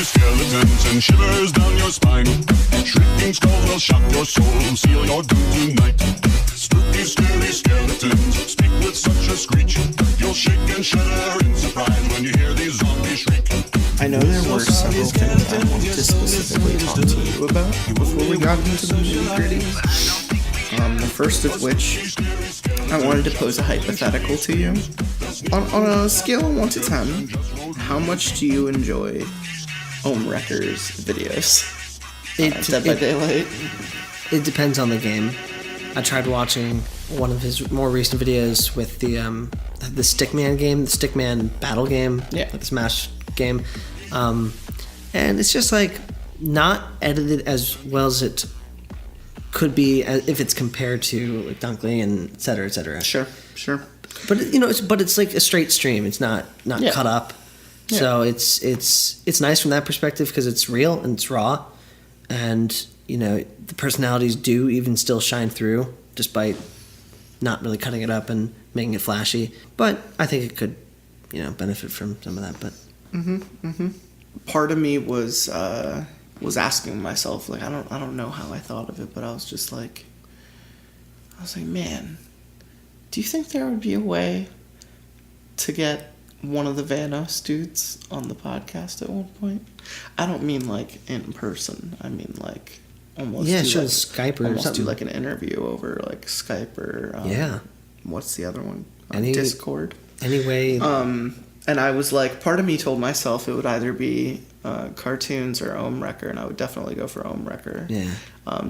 skeletons and shivers down your spine. Shrieking skulls will shock your soul, seal your doom tonight. Spooky, scary skeletons speak with such a screech. You'll shake and shudder in surprise when you hear these zombies shriek. I know there were several things I wanted to specifically talk to you about before we got into the nitty-gritty. The first of which, I wanted to pose a hypothetical to you. On a scale of 1 to 10, how much do you enjoy Wrecker's videos? Dead by Daylight? It depends on the game. I tried watching one of his more recent videos with the Stickman game, the Stickman battle game, the Smash game. And it's just like not edited as well as it could be if it's compared to like Dunkley and et cetera, et cetera. Sure. But it's like a straight stream. It's not cut up. Yeah. So it's nice from that perspective because it's real and it's raw, and the personalities do even still shine through despite not really cutting it up and making it flashy. But I think it could benefit from some of that. But part of me was asking myself, like, I don't know how I thought of it, but I was like, man, do you think there would be a way to get one of the Vanos dudes on the podcast at one point? I don't mean like in person. I mean like almost Skype or almost something. do like an interview over like Skype or what's the other one? Discord. Anyway. And I was like, part of me told myself it would either be cartoons or Wrecker, and I would definitely go for Wrecker. Yeah.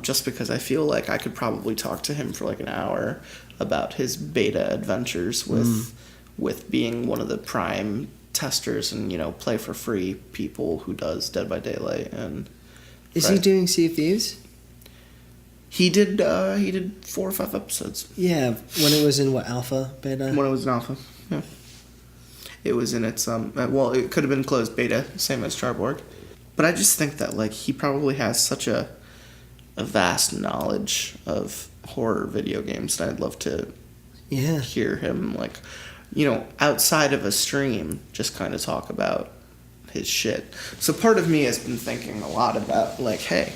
Just because I feel like I could probably talk to him for like an hour about his beta adventures with being one of the prime testers and play for free people who does Dead by Daylight. And is he doing Sea of Thieves? He did 4 or 5 episodes. Yeah, when it was in alpha, beta? When it was in alpha, yeah. It was in its, it could have been closed beta, same as Charborg. But I just think that, like, he probably has such a vast knowledge of horror video games, and I'd love to hear him, like, outside of a stream, just kind of talk about his shit. So part of me has been thinking a lot about, like, hey,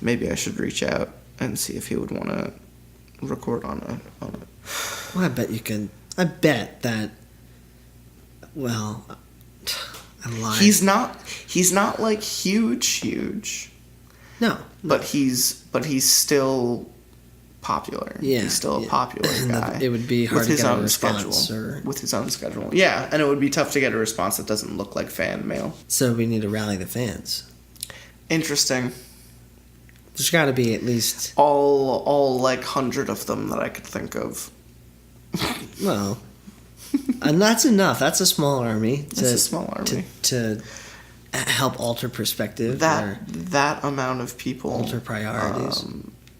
maybe I should reach out and see if he would want to record on a... Well, I bet you can. I bet that... Well, I'm lying. He's not like huge. No. But he's still popular. Yeah. He's still a popular guy. It would be hard to get a response. With his own schedule. Yeah, and it would be tough to get a response that doesn't look like fan mail. So we need to rally the fans. Interesting. There's got to be at least... All like 100 of them that I could think of. Well... And that's enough. That's a small army. That's a small army. To help alter perspective. That amount of people... Alter priorities.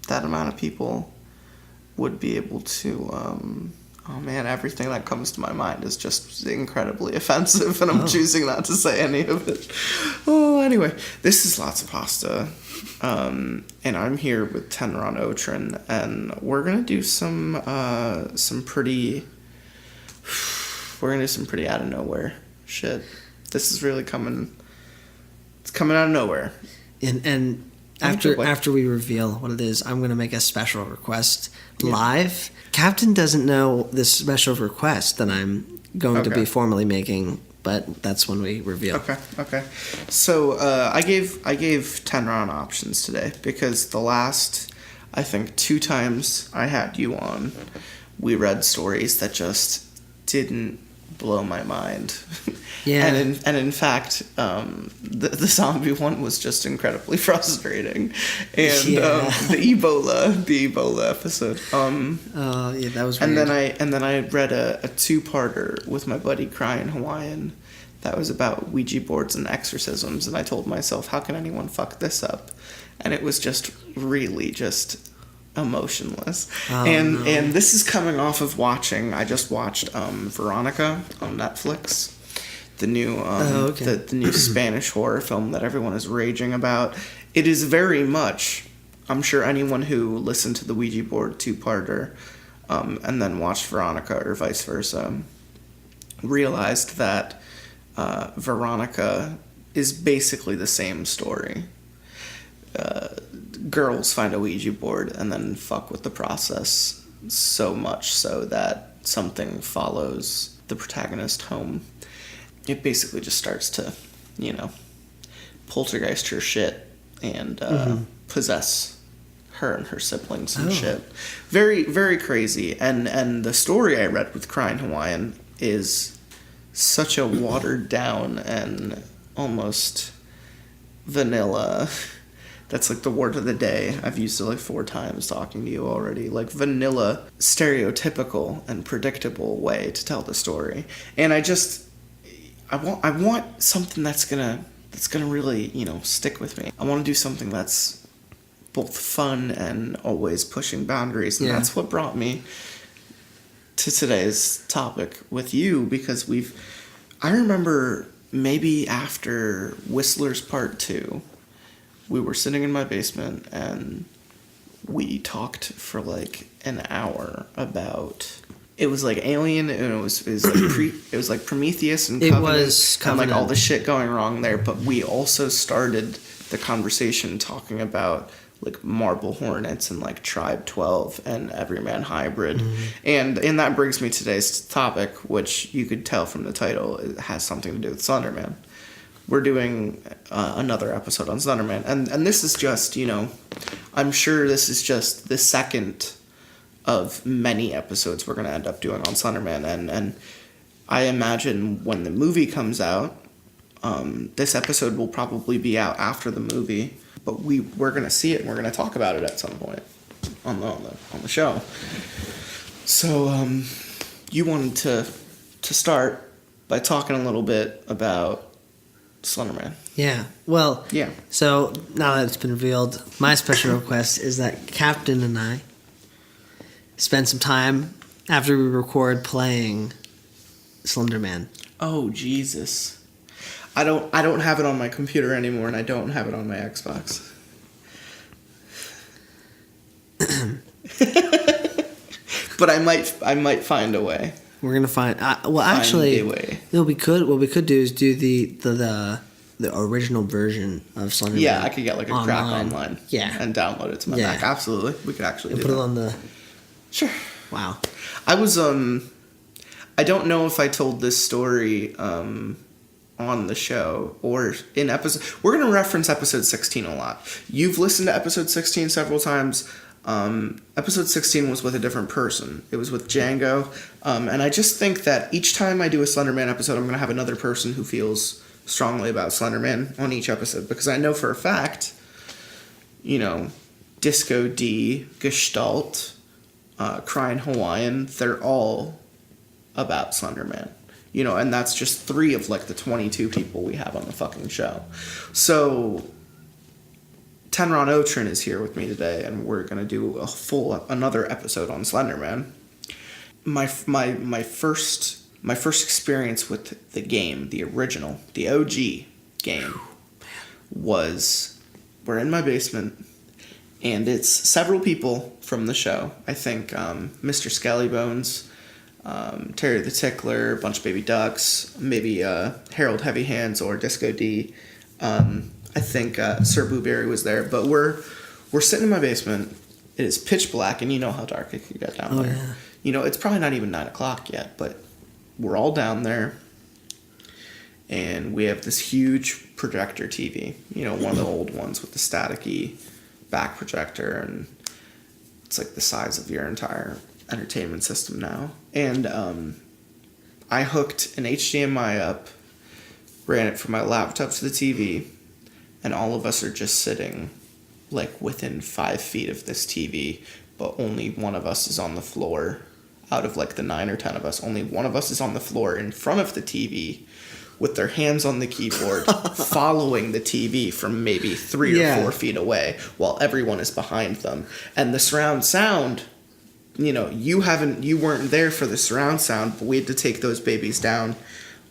That amount of people would be able to... oh man, everything that comes to my mind is just incredibly offensive, and I'm choosing not to say any of it. Oh, anyway. This is Lotsa Pasta. And I'm here with Tenron Otrin, and we're going to do some pretty... We're gonna do some pretty out of nowhere shit. This is really coming. It's coming out of nowhere. And after we reveal what it is, I'm gonna make a special request live. Captain doesn't know this special request that I'm going to be formally making, but that's when we reveal. Okay. So I gave Tenron options today because the last, I think, 2 times I had you on, we read stories that just didn't blow my mind. Yeah. and in fact, the zombie one was just incredibly frustrating. And the Ebola episode. Yeah, that was weird. And then I read a 2-parter with my buddy Crying Hawaiian that was about Ouija boards and exorcisms, and I told myself, how can anyone fuck this up? And it was just really just emotionless. And this is coming off of I just watched Veronica on Netflix, the new the new Spanish horror film that everyone is raging about. It is very much, I'm sure anyone who listened to the Ouija board 2-parter and then watched Veronica or vice versa realized that Veronica is basically the same story. Girls find a Ouija board and then fuck with the process so much so that something follows the protagonist home. It basically just starts to, poltergeist her shit and possess her and her siblings and shit. Very, very crazy. And the story I read with Crying Hawaiian is such a watered down and almost vanilla. That's like the word of the day. I've used it like 4 times talking to you already. Like vanilla, stereotypical and predictable way to tell the story. And I want something that's gonna really, stick with me. I want to do something that's both fun and always pushing boundaries. And that's what brought me to today's topic with you, because I remember maybe after Whistler's Part 2, we were sitting in my basement and we talked for like an hour about, it was like Alien and it was like Prometheus and Covenant. It was Covenant. And like all the shit going wrong there, but we also started the conversation talking about like Marble Hornets and like Tribe 12 and Everyman Hybrid. And that brings me to today's topic, which you could tell from the title, it has something to do with Slenderman. We're doing another episode on Slenderman. And this is just, I'm sure this is just the second of many episodes we're going to end up doing on Slenderman. And I imagine when the movie comes out, this episode will probably be out after the movie. But we're going to see it and we're going to talk about it at some point on the show. So you wanted to start by talking a little bit about Slenderman. Yeah. Well, so now that it's been revealed, my special request is that Captain and I spend some time after we record playing Slenderman. Oh, Jesus. I don't have it on my computer anymore, and I don't have it on my Xbox. But I might find a way. We're gonna find. Actually, a way. No, what we could do is do the original version of Slenderman. Yeah, I could get like a crack online. Yeah, and download it to my Mac. Absolutely, we could actually do put it on the. Sure. Wow. I was I don't know if I told this story on the show or in episode. We're going to reference episode 16 a lot. You've listened to episode 16 several times. Episode 16 was with a different person. It was with Django. And I just think that each time I do a Slenderman episode, I'm going to have another person who feels strongly about Slenderman on each episode, because I know for a fact, Disco D, Gestalt, Crying Hawaiian, they're all about Slenderman. And that's just 3 of like the 22 people we have on the fucking show. So Tenron Otrin is here with me today, and we're gonna do another episode on Slenderman. My first experience with the game, the original, the OG game, was we're in my basement, and it's several people from the show. I think Mr. Skellybones, Terry the Tickler, a bunch of baby ducks, maybe Harold Heavy Hands or Disco D. I think Sir Blueberry was there, but we're sitting in my basement. It is pitch black, and you know how dark it can get down there. Yeah. It's probably not even 9 o'clock yet, but we're all down there, and we have this huge projector TV. One of the old ones with the staticky back projector, and it's like the size of your entire entertainment system now. And I hooked an HDMI up, ran it from my laptop to the TV, and all of us are just sitting like within 5 feet of this TV, but only one of us is on the floor. Out of like the 9 or 10 of us, only one of us is on the floor in front of the TV with their hands on the keyboard, following the TV from maybe 3 or 4 feet away, while everyone is behind them. And the surround sound, you weren't there for the surround sound, but we had to take those babies down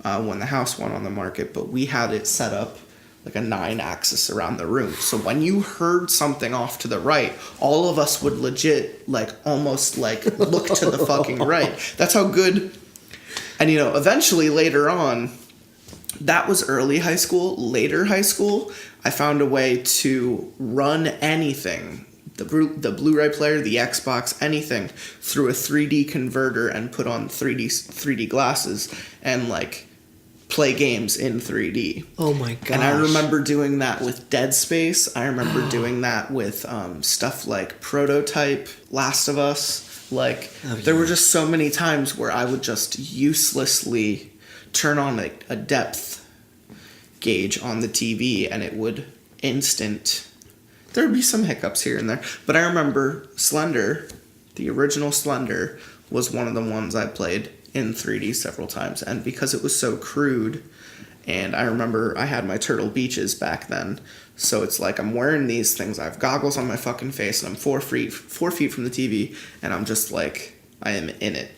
when the house went on the market. But we had it set up like a 9-axis around the room. So when you heard something off to the right, all of us would legit almost look to the fucking right. That's how good. And eventually later on, that was early high school. Later high school, I found a way to run anything, the Blu-ray player, the Xbox, anything, through a 3D converter and put on 3D glasses and like play games in 3D. Oh my gosh. And I remember doing that with Dead Space. I remember doing that with stuff like Prototype, Last of Us. Like, there were just so many times where I would just uselessly turn on a depth gauge on the TV and it would there would be some hiccups here and there. But I remember Slender, the original Slender, was one of the ones I played in 3D several times. And because it was so crude, and I remember I had my Turtle Beaches back then, so it's like I'm wearing these things, I have goggles on my fucking face, and I'm 4 feet from the TV, and I'm just like, I am in it.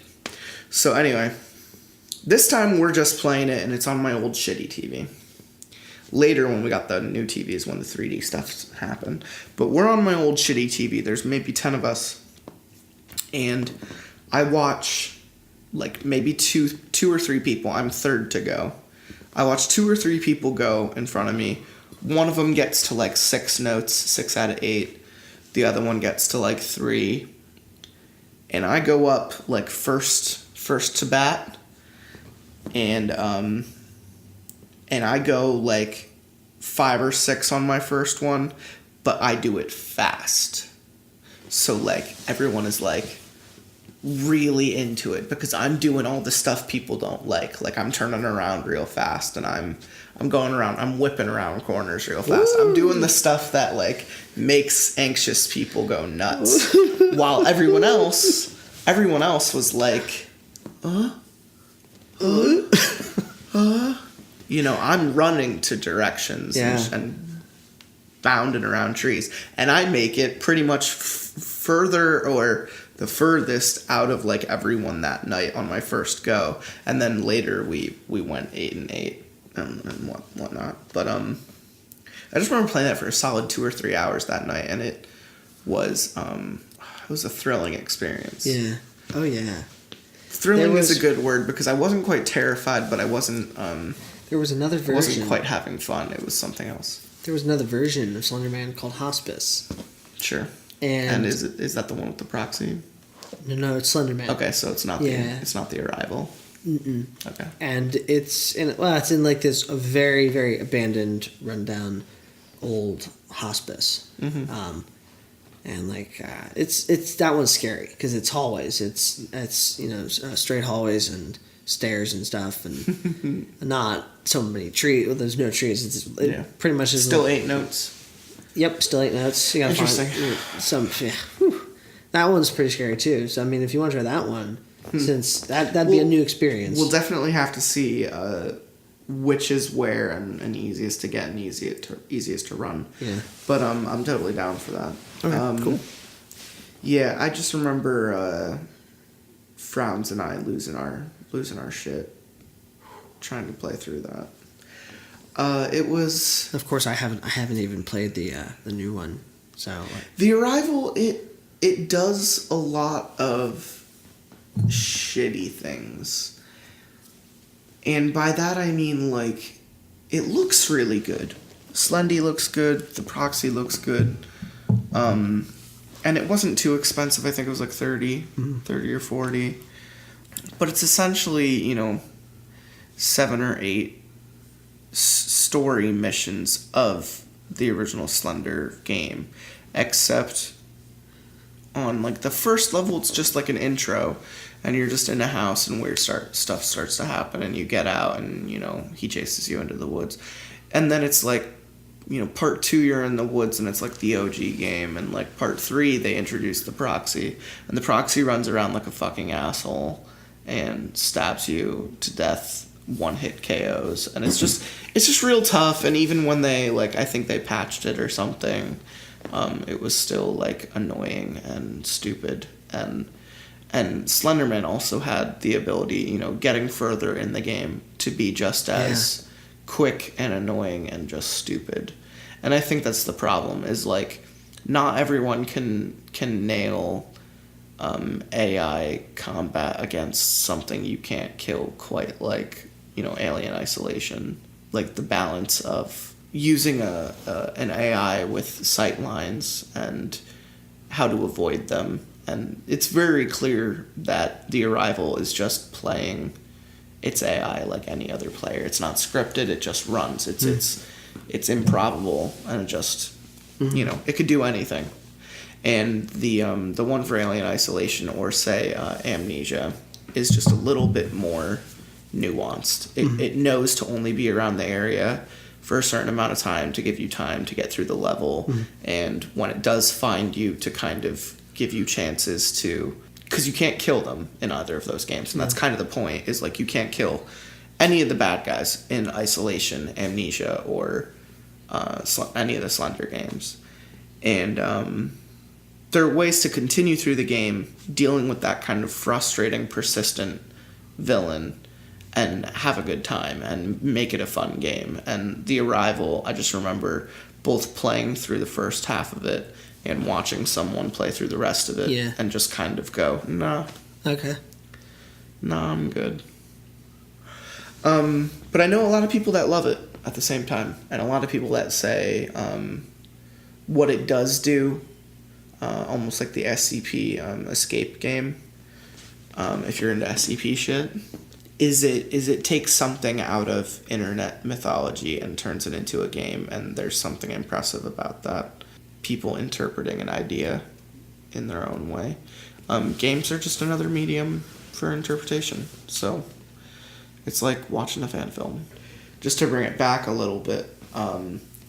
So anyway, this time we're just playing it, and it's on my old shitty TV. Later, when we got the new TVs, when the 3D stuff happened. But we're on my old shitty TV. There's maybe 10 of us. And I watch, like, maybe two or three people. I'm third to go. I watch 2 or 3 people go in front of me. One of them gets to, like, 6 notes, 6 out of 8. The other one gets to, like, 3. And I go up, like, first to bat. And I go, like, 5 or 6 on my first one, but I do it fast. So, like, everyone is, like, really into it because I'm doing all the stuff people don't like. Like, I'm turning around real fast, and I'm going around, I'm whipping around corners real fast. Ooh. I'm doing the stuff that, like, makes anxious people go nuts. While everyone else was like, you know, I'm running to directions and bounding around trees. And I make it pretty much further or the furthest out of, like, everyone that night on my first go. And then later we went 8 and 8 and whatnot. But I just remember playing that for a solid 2 or 3 hours that night. And it was a thrilling experience. Yeah. Oh, yeah. Thrilling is a good word because I wasn't quite terrified, but I wasn't... there was another version. I wasn't quite having fun. It was something else. There was another version of Slenderman called Hospice. Sure. And is that the one with the proxy? No, it's Slenderman. Okay, so it's not the Arrival. Mm-mm. Okay. And it's in like this a very, very abandoned, rundown, old hospice. Mm-hmm. And like it's that one's scary because it's hallways. It's you know straight hallways and stairs and stuff and not so many trees. Well, there's no trees. It pretty much is still 8 notes. Yep, still 8 notes. You gotta Interesting. Find some. Yeah, that one's pretty scary too. So I mean, if you want to try that one, since that'd be a new experience. We'll definitely have to see which is where and easiest to get and easiest to run. Yeah. But I'm totally down for that. Okay, cool. Yeah, I just remember Frowns and I losing our shit trying to play through that. It was. Of course, I haven't even played the new one. So The Arrival, it does a lot of shitty things. And by that I mean, like, it looks really good. Slendy looks good, the proxy looks good. And it wasn't too expensive. I think it was like 30 or 40. But it's essentially, you know, 7 or 8 story missions of the original Slender game. Except on, like, the first level, it's just like an intro. And you're just in a house and weird stuff starts to happen. And you get out and, you know, he chases you into the woods. And then it's like, you know, part 2 you're in the woods and it's like the OG game, and like part 3 they introduce the proxy, and the proxy runs around like a fucking asshole and stabs you to death, 1-hit KOs, and it's just real tough. And even when they, like, I think they patched it or something, it was still like annoying and stupid. And Slenderman also had the ability, you know, getting further in the game to be just as quick and annoying and just stupid. And I think that's the problem, is like not everyone can nail AI combat against something you can't kill, quite like, you know, Alien Isolation like the balance of using an AI with sight lines and how to avoid them. And it's very clear that The Arrival is just playing its AI like any other player. It's not scripted, it just runs. It's improbable, and it just, it could do anything. And the one for Alien Isolation, or say Amnesia, is just a little bit more nuanced. It knows to only be around the area for a certain amount of time to give you time to get through the level, and when it does find you, to kind of give you chances to, because you can't kill them in either of those games, and that's kind of the point, is like you can't kill any of the bad guys in Isolation, Amnesia, or any of the Slender games. And there are ways to continue through the game dealing with that kind of frustrating, persistent villain and have a good time and make it a fun game. And The Arrival, I just remember both playing through the first half of it and watching someone play through the rest of it and just kind of go, nah. Okay. Nah, I'm good. But I know a lot of people that love it at the same time, and a lot of people that say what it does do, almost like the SCP escape game, if you're into SCP shit, is it takes something out of internet mythology and turns it into a game, and there's something impressive about that. People interpreting an idea in their own way. Games are just another medium for interpretation, so it's like watching a fan film. Just to bring it back a little bit,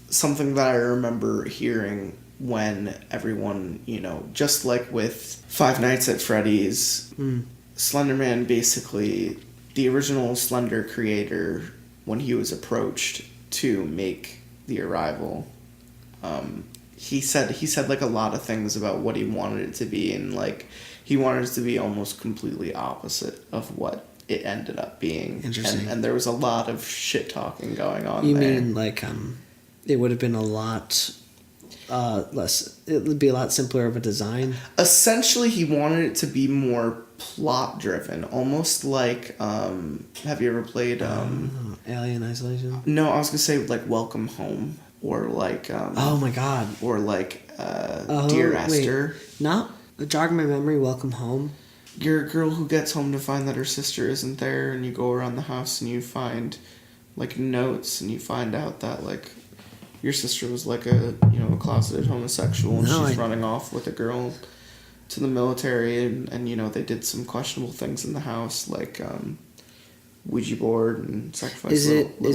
something that I remember hearing when everyone, just like with Five Nights at Freddy's, Slenderman, basically, the original Slender creator, when he was approached to make The Arrival, he said like a lot of things about what he wanted it to be, and like he wanted it to be almost completely opposite of what it ended up being. Interesting. And there was a lot of shit talking going on. You there. mean like it would have been a lot less, it would be a lot simpler of a design? Essentially, he wanted it to be more plot driven, almost like have you ever played Alien Isolation? No, I was gonna say like Welcome Home, or like oh my god, or like Dear Esther. No, jog my memory. Welcome Home. You're a girl who gets home to find that her sister isn't there, and you go around the house and you find like notes, and you find out that like your sister was like a closeted homosexual, and she's running off with a girl to the military, and they did some questionable things in the house, like Ouija board and sacrifice. Is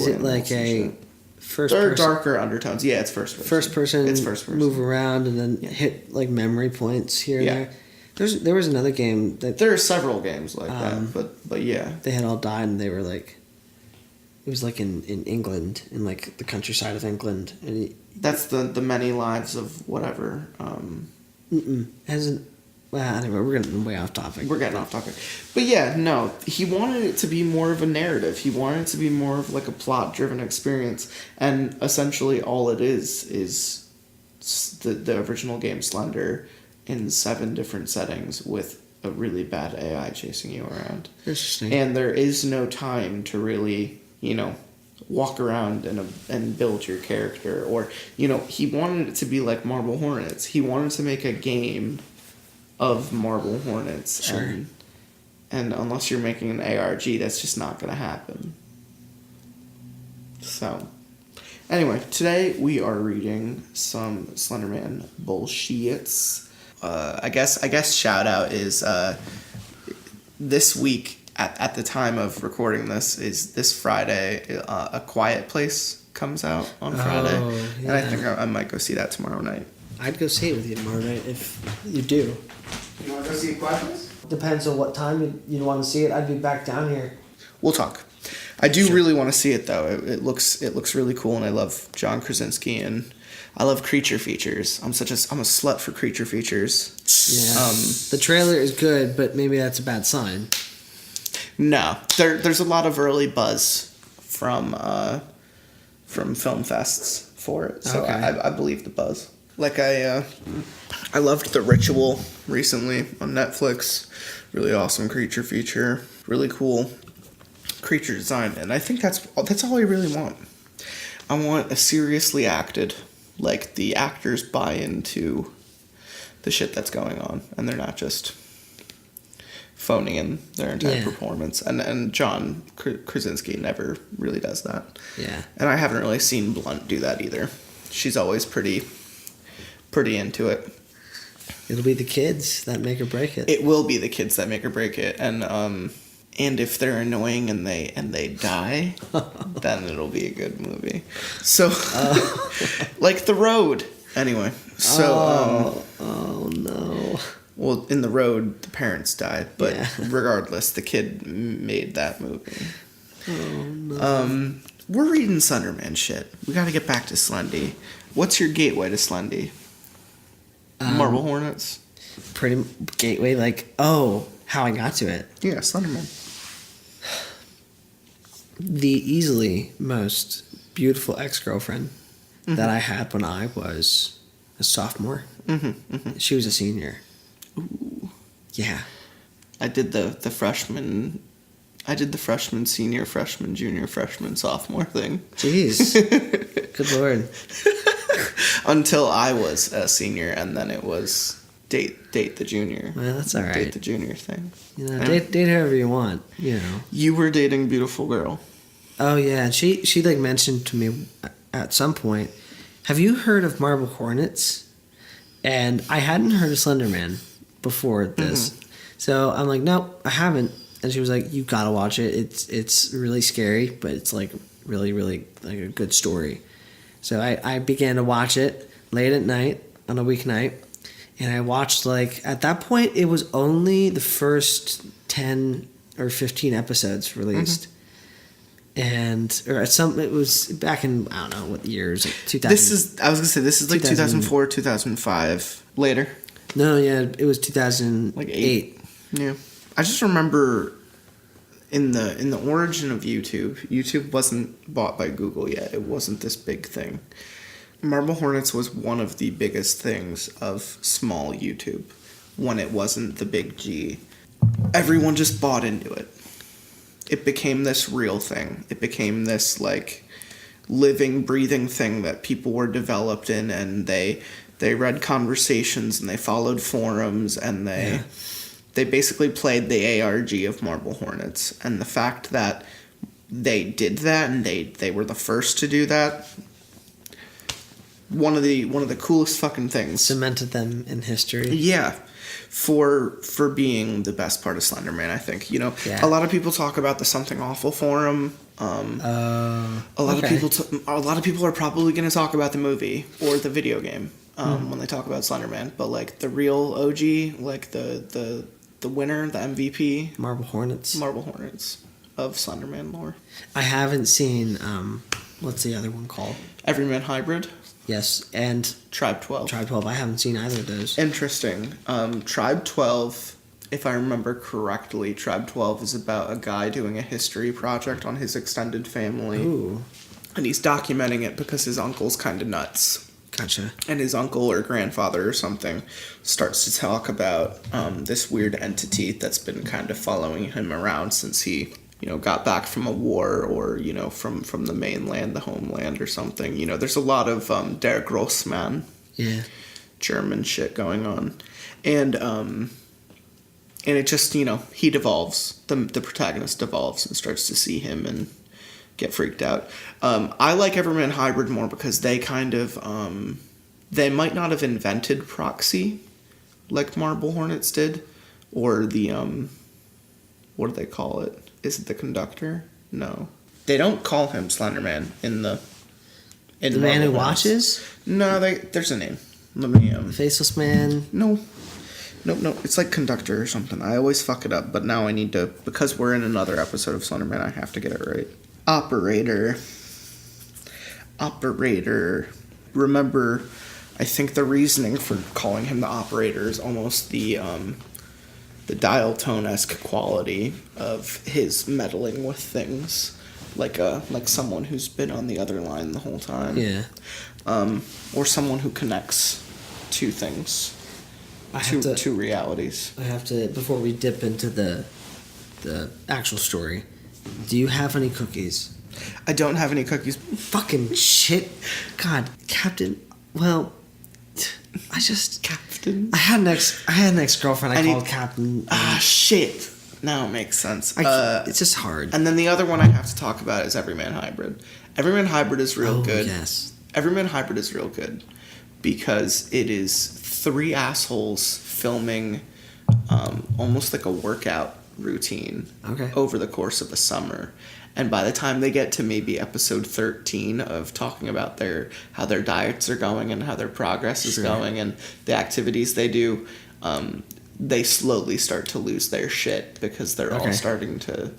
it like a first there are person? darker undertones. Yeah, it's first person. First person. It's first person. Move around and then hit like memory points here and there. There was another game that there are several games like that, but yeah, they had all died, and they were like, it was like in England, in like the countryside of England, and that's the many lives of whatever. Hasn't. Well, anyway, we're getting way off topic. We're getting off topic, but yeah, no, he wanted it to be more of a narrative. He wanted it to be more of like a plot-driven experience, and essentially all it is the original game Slender in 7 different settings with a really bad AI chasing you around. Interesting. And there is no time to really, walk around and build your character, or he wanted it to be like Marble Hornets. He wanted to make a game of Marble Hornets. Sure. And unless you're making an ARG, that's just not going to happen. So, anyway, today we are reading some Slenderman bullshits. I guess shout out is this week at the time of recording this is this Friday. A Quiet Place comes out on Friday, and I think I might go see that tomorrow night. I'd go see it with you tomorrow night if you do. You want to go see A Quiet Place? Depends on what time you'd want to see it. I'd be back down here. We'll talk. I do really want to see it though. It looks really cool, and I love John Krasinski, and I love creature features. I'm a slut for creature features. Yeah. The trailer is good, but maybe that's a bad sign. No, there's a lot of early buzz from film fests for it, so okay. I believe the buzz. Like I loved The Ritual recently on Netflix. Really awesome creature feature. Really cool creature design, and I think that's all I really want. I want a seriously acted, like the actors buy into the shit that's going on, and they're not just phoning in their entire performance. And John Krasinski never really does that. Yeah. And I haven't really seen Blunt do that either. She's always pretty into it. It'll be the kids that make or break it. It will be the kids that make or break it, and if they're annoying and they die, then it'll be a good movie. So, like The Road. Anyway, so oh no. Well, in The Road, the parents died, but regardless, the kid made that movie. Oh no. We're reading Slenderman shit. We got to get back to Slendy. What's your gateway to Slendy? Marble Hornets. Pretty gateway, like how I got to it. Yeah, Slenderman. The easily most beautiful ex-girlfriend that I had when I was a sophomore. She was a senior. Ooh. Yeah. I did the freshman. I did the freshman, senior, freshman, junior, freshman, sophomore thing. Jeez. Good Lord. Until I was a senior, and then it was date the junior. Well, that's all right. Date the junior thing. Date however you want, You were dating a beautiful girl. Oh, yeah. And she like mentioned to me at some point, have you heard of Marble Hornets? And I hadn't heard of Slenderman before this. So I'm like, nope, I haven't. And she was like, you gotta watch it. It's really scary, but it's like really, really like a good story. So I began to watch it late at night on a weeknight. And I watched at that point, it was only the first 10 or 15 episodes released. It was back in, I don't know what years, like 2000. I was gonna say, this is like 2004, 2005. Later. No, yeah, it was 2008. Like 8. Yeah. I just remember in the origin of YouTube wasn't bought by Google yet. It wasn't this big thing. Marble Hornets was one of the biggest things of small YouTube when it wasn't the big G. Everyone just bought into it. It became this real thing. It became this living, breathing thing that people were developed in, and they read conversations and they followed forums and they basically played the ARG of Marble Hornets. And the fact that they did that and they were the first to do that, one of the coolest fucking things. Cemented them in history. Yeah. For being the best part of Slenderman, I think. A lot of people talk about the Something Awful forum. A lot of people are probably going to talk about the movie or the video game when they talk about Slenderman. But the real OG, the winner, the MVP, Marble Hornets of Slenderman lore. I haven't seen what's the other one called? Everyman Hybrid. Yes, and Tribe 12. I haven't seen either of those. Interesting. Tribe 12, if I remember correctly, Tribe 12 is about a guy doing a history project on his extended family. Ooh. And he's documenting it because his uncle's kind of nuts. Gotcha. And his uncle or grandfather or something starts to talk about this weird entity that's been kind of following him around since he got back from a war or, from the mainland, the homeland or something. There's a lot of Der Grossmann German shit going on. And it just, he devolves. The protagonist devolves and starts to see him and get freaked out. I like Everman Hybrid more because they kind of, they might not have invented proxy like Marble Hornets did, or the, what do they call it? Is it the conductor? No. They don't call him Slenderman in the man who watches? No, there's a name. Let me The Faceless Man? No. It's like conductor or something. I always fuck it up, but now I need to, because we're in another episode of Slenderman, I have to get it right. Operator. Remember, I think the reasoning for calling him the operator is almost the dial tone-esque quality of his meddling with things, like someone who's been on the other line the whole time. Yeah. Or someone who connects two things, two realities. I have to, before we dip into the actual story, do you have any cookies? I don't have any cookies. Fucking shit. God, Captain. Well, Captain. I had an ex-girlfriend I called Captain. Shit. Now it makes sense. It's just hard. And then the other one I have to talk about is Everyman Hybrid. Everyman Hybrid is real good. Yes. Everyman Hybrid is real good because it is 3 assholes filming almost like a workout routine over the course of the summer. And by the time they get to maybe episode 13 of talking about how their diets are going and how their progress is going and the activities they do, they slowly start to lose their shit because they're all starting to,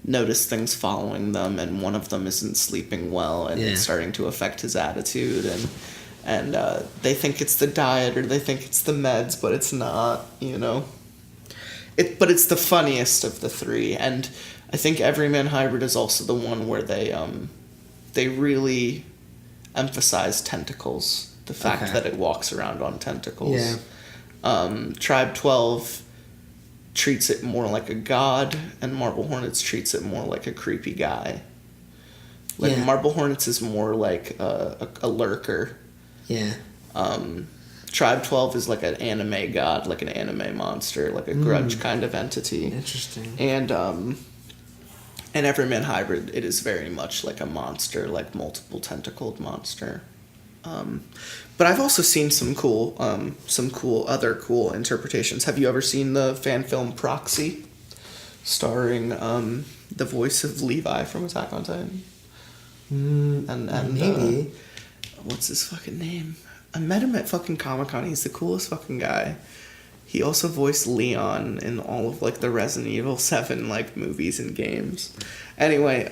notice things following them, and one of them isn't sleeping well, and it's starting to affect his attitude, and they think it's the diet or they think it's the meds, but it's not, But it's the funniest of the 3, and I think Everyman Hybrid is also the one where they really emphasize tentacles, the fact that it walks around on tentacles. Yeah. Tribe 12 treats it more like a god, and Marble Hornets treats it more like a creepy guy. Marble Hornets is more like a lurker. Yeah. Tribe 12 is like an anime god, like an anime monster, like a grudge kind of entity. Interesting. And Everyman Hybrid, it is very much like a monster, like multiple tentacled monster. But I've also seen some other cool interpretations. Have you ever seen the fan film Proxy, starring the voice of Levi from Attack on Titan? And maybe. What's his fucking name? I met him at fucking Comic-Con. He's the coolest fucking guy. He also voiced Leon in all of like the Resident Evil 7 like movies and games. Anyway,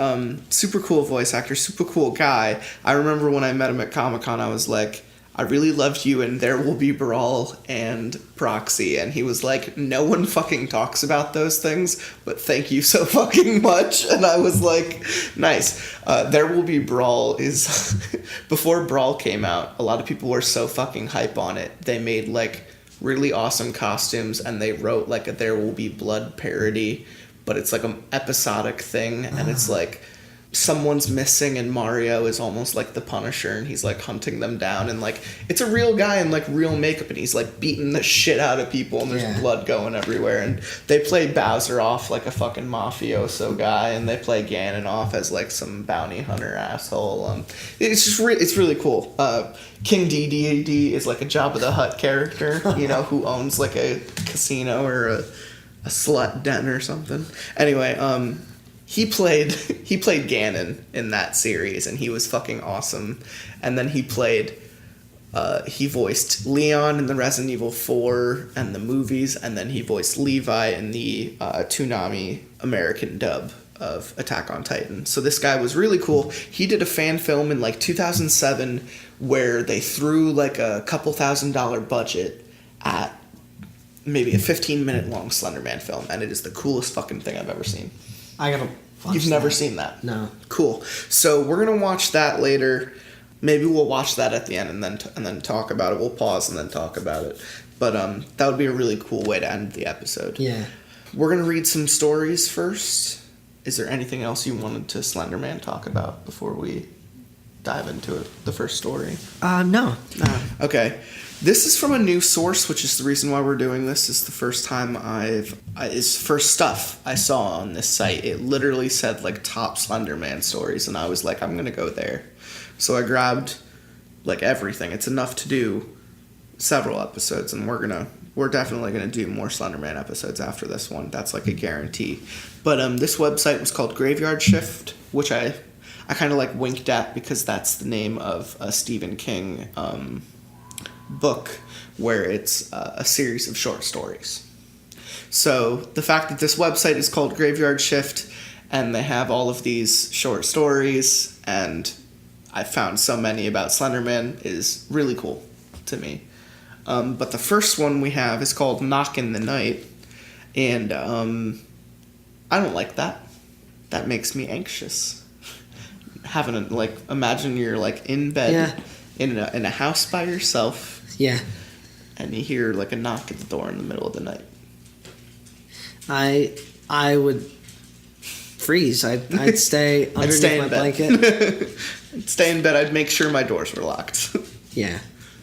super cool voice actor, super cool guy. I remember when I met him at Comic-Con, I was like, I really loved you in There Will Be Brawl and Proxy. And he was like, no one fucking talks about those things, but thank you so fucking much. And I was like, nice. There Will Be Brawl is... Before Brawl came out, a lot of people were so fucking hype on it. They made like really awesome costumes, and they wrote like a There Will Be Blood parody, but it's like an episodic thing, and it's like someone's missing and Mario is almost like the Punisher, and he's like hunting them down, and like it's a real guy in like real makeup, and he's like beating the shit out of people, and there's blood going everywhere, and they play Bowser off like a fucking mafioso guy, and they play Ganon off as like some bounty hunter asshole. It's just it's really cool. King Dedede is like a Jabba the Hutt character, who owns like a casino or a slut den or something. Anyway, he played Ganon in that series, and he was fucking awesome. And then he voiced Leon in the Resident Evil 4 and the movies, and then he voiced Levi in the Toonami American dub of Attack on Titan. So this guy was really cool. He did a fan film in like 2007 where they threw like a couple $1,000 budget at maybe a 15-minute long Slenderman film, and it is the coolest fucking thing I've ever seen. I gotta watch You've never seen that? No. Cool. So we're gonna watch that later. Maybe we'll watch that at the end and then talk about it. We'll pause and then talk about it. But that would be a really cool way to end the episode. Yeah. We're gonna read some stories first. Is there anything else you wanted to Slenderman talk about before we dive into the first story? No. Okay. This is from a new source, which is the reason why we're doing this. It's the first time it's first stuff I saw on this site. It literally said like top Slenderman stories, and I was like, I'm gonna go there. So I grabbed like everything. It's enough to do several episodes, and we're definitely gonna do more Slenderman episodes after this one. That's like a guarantee. But this website was called Graveyard Shift, which I kind of like winked at because that's the name of a Stephen King book where it's a series of short stories. So the fact that this website is called Graveyard Shift and they have all of these short stories, and I found so many about Slenderman, is really cool to me. But the first one we have is called Knock in the Night, and I don't like that. That makes me anxious. Imagine you're like in bed in a house by yourself. Yeah. And you hear like a knock at the door in the middle of the night. I would freeze. I'd stay underneath stay in my bed. blanket. I'd stay in bed. I'd make sure my doors were locked. Yeah.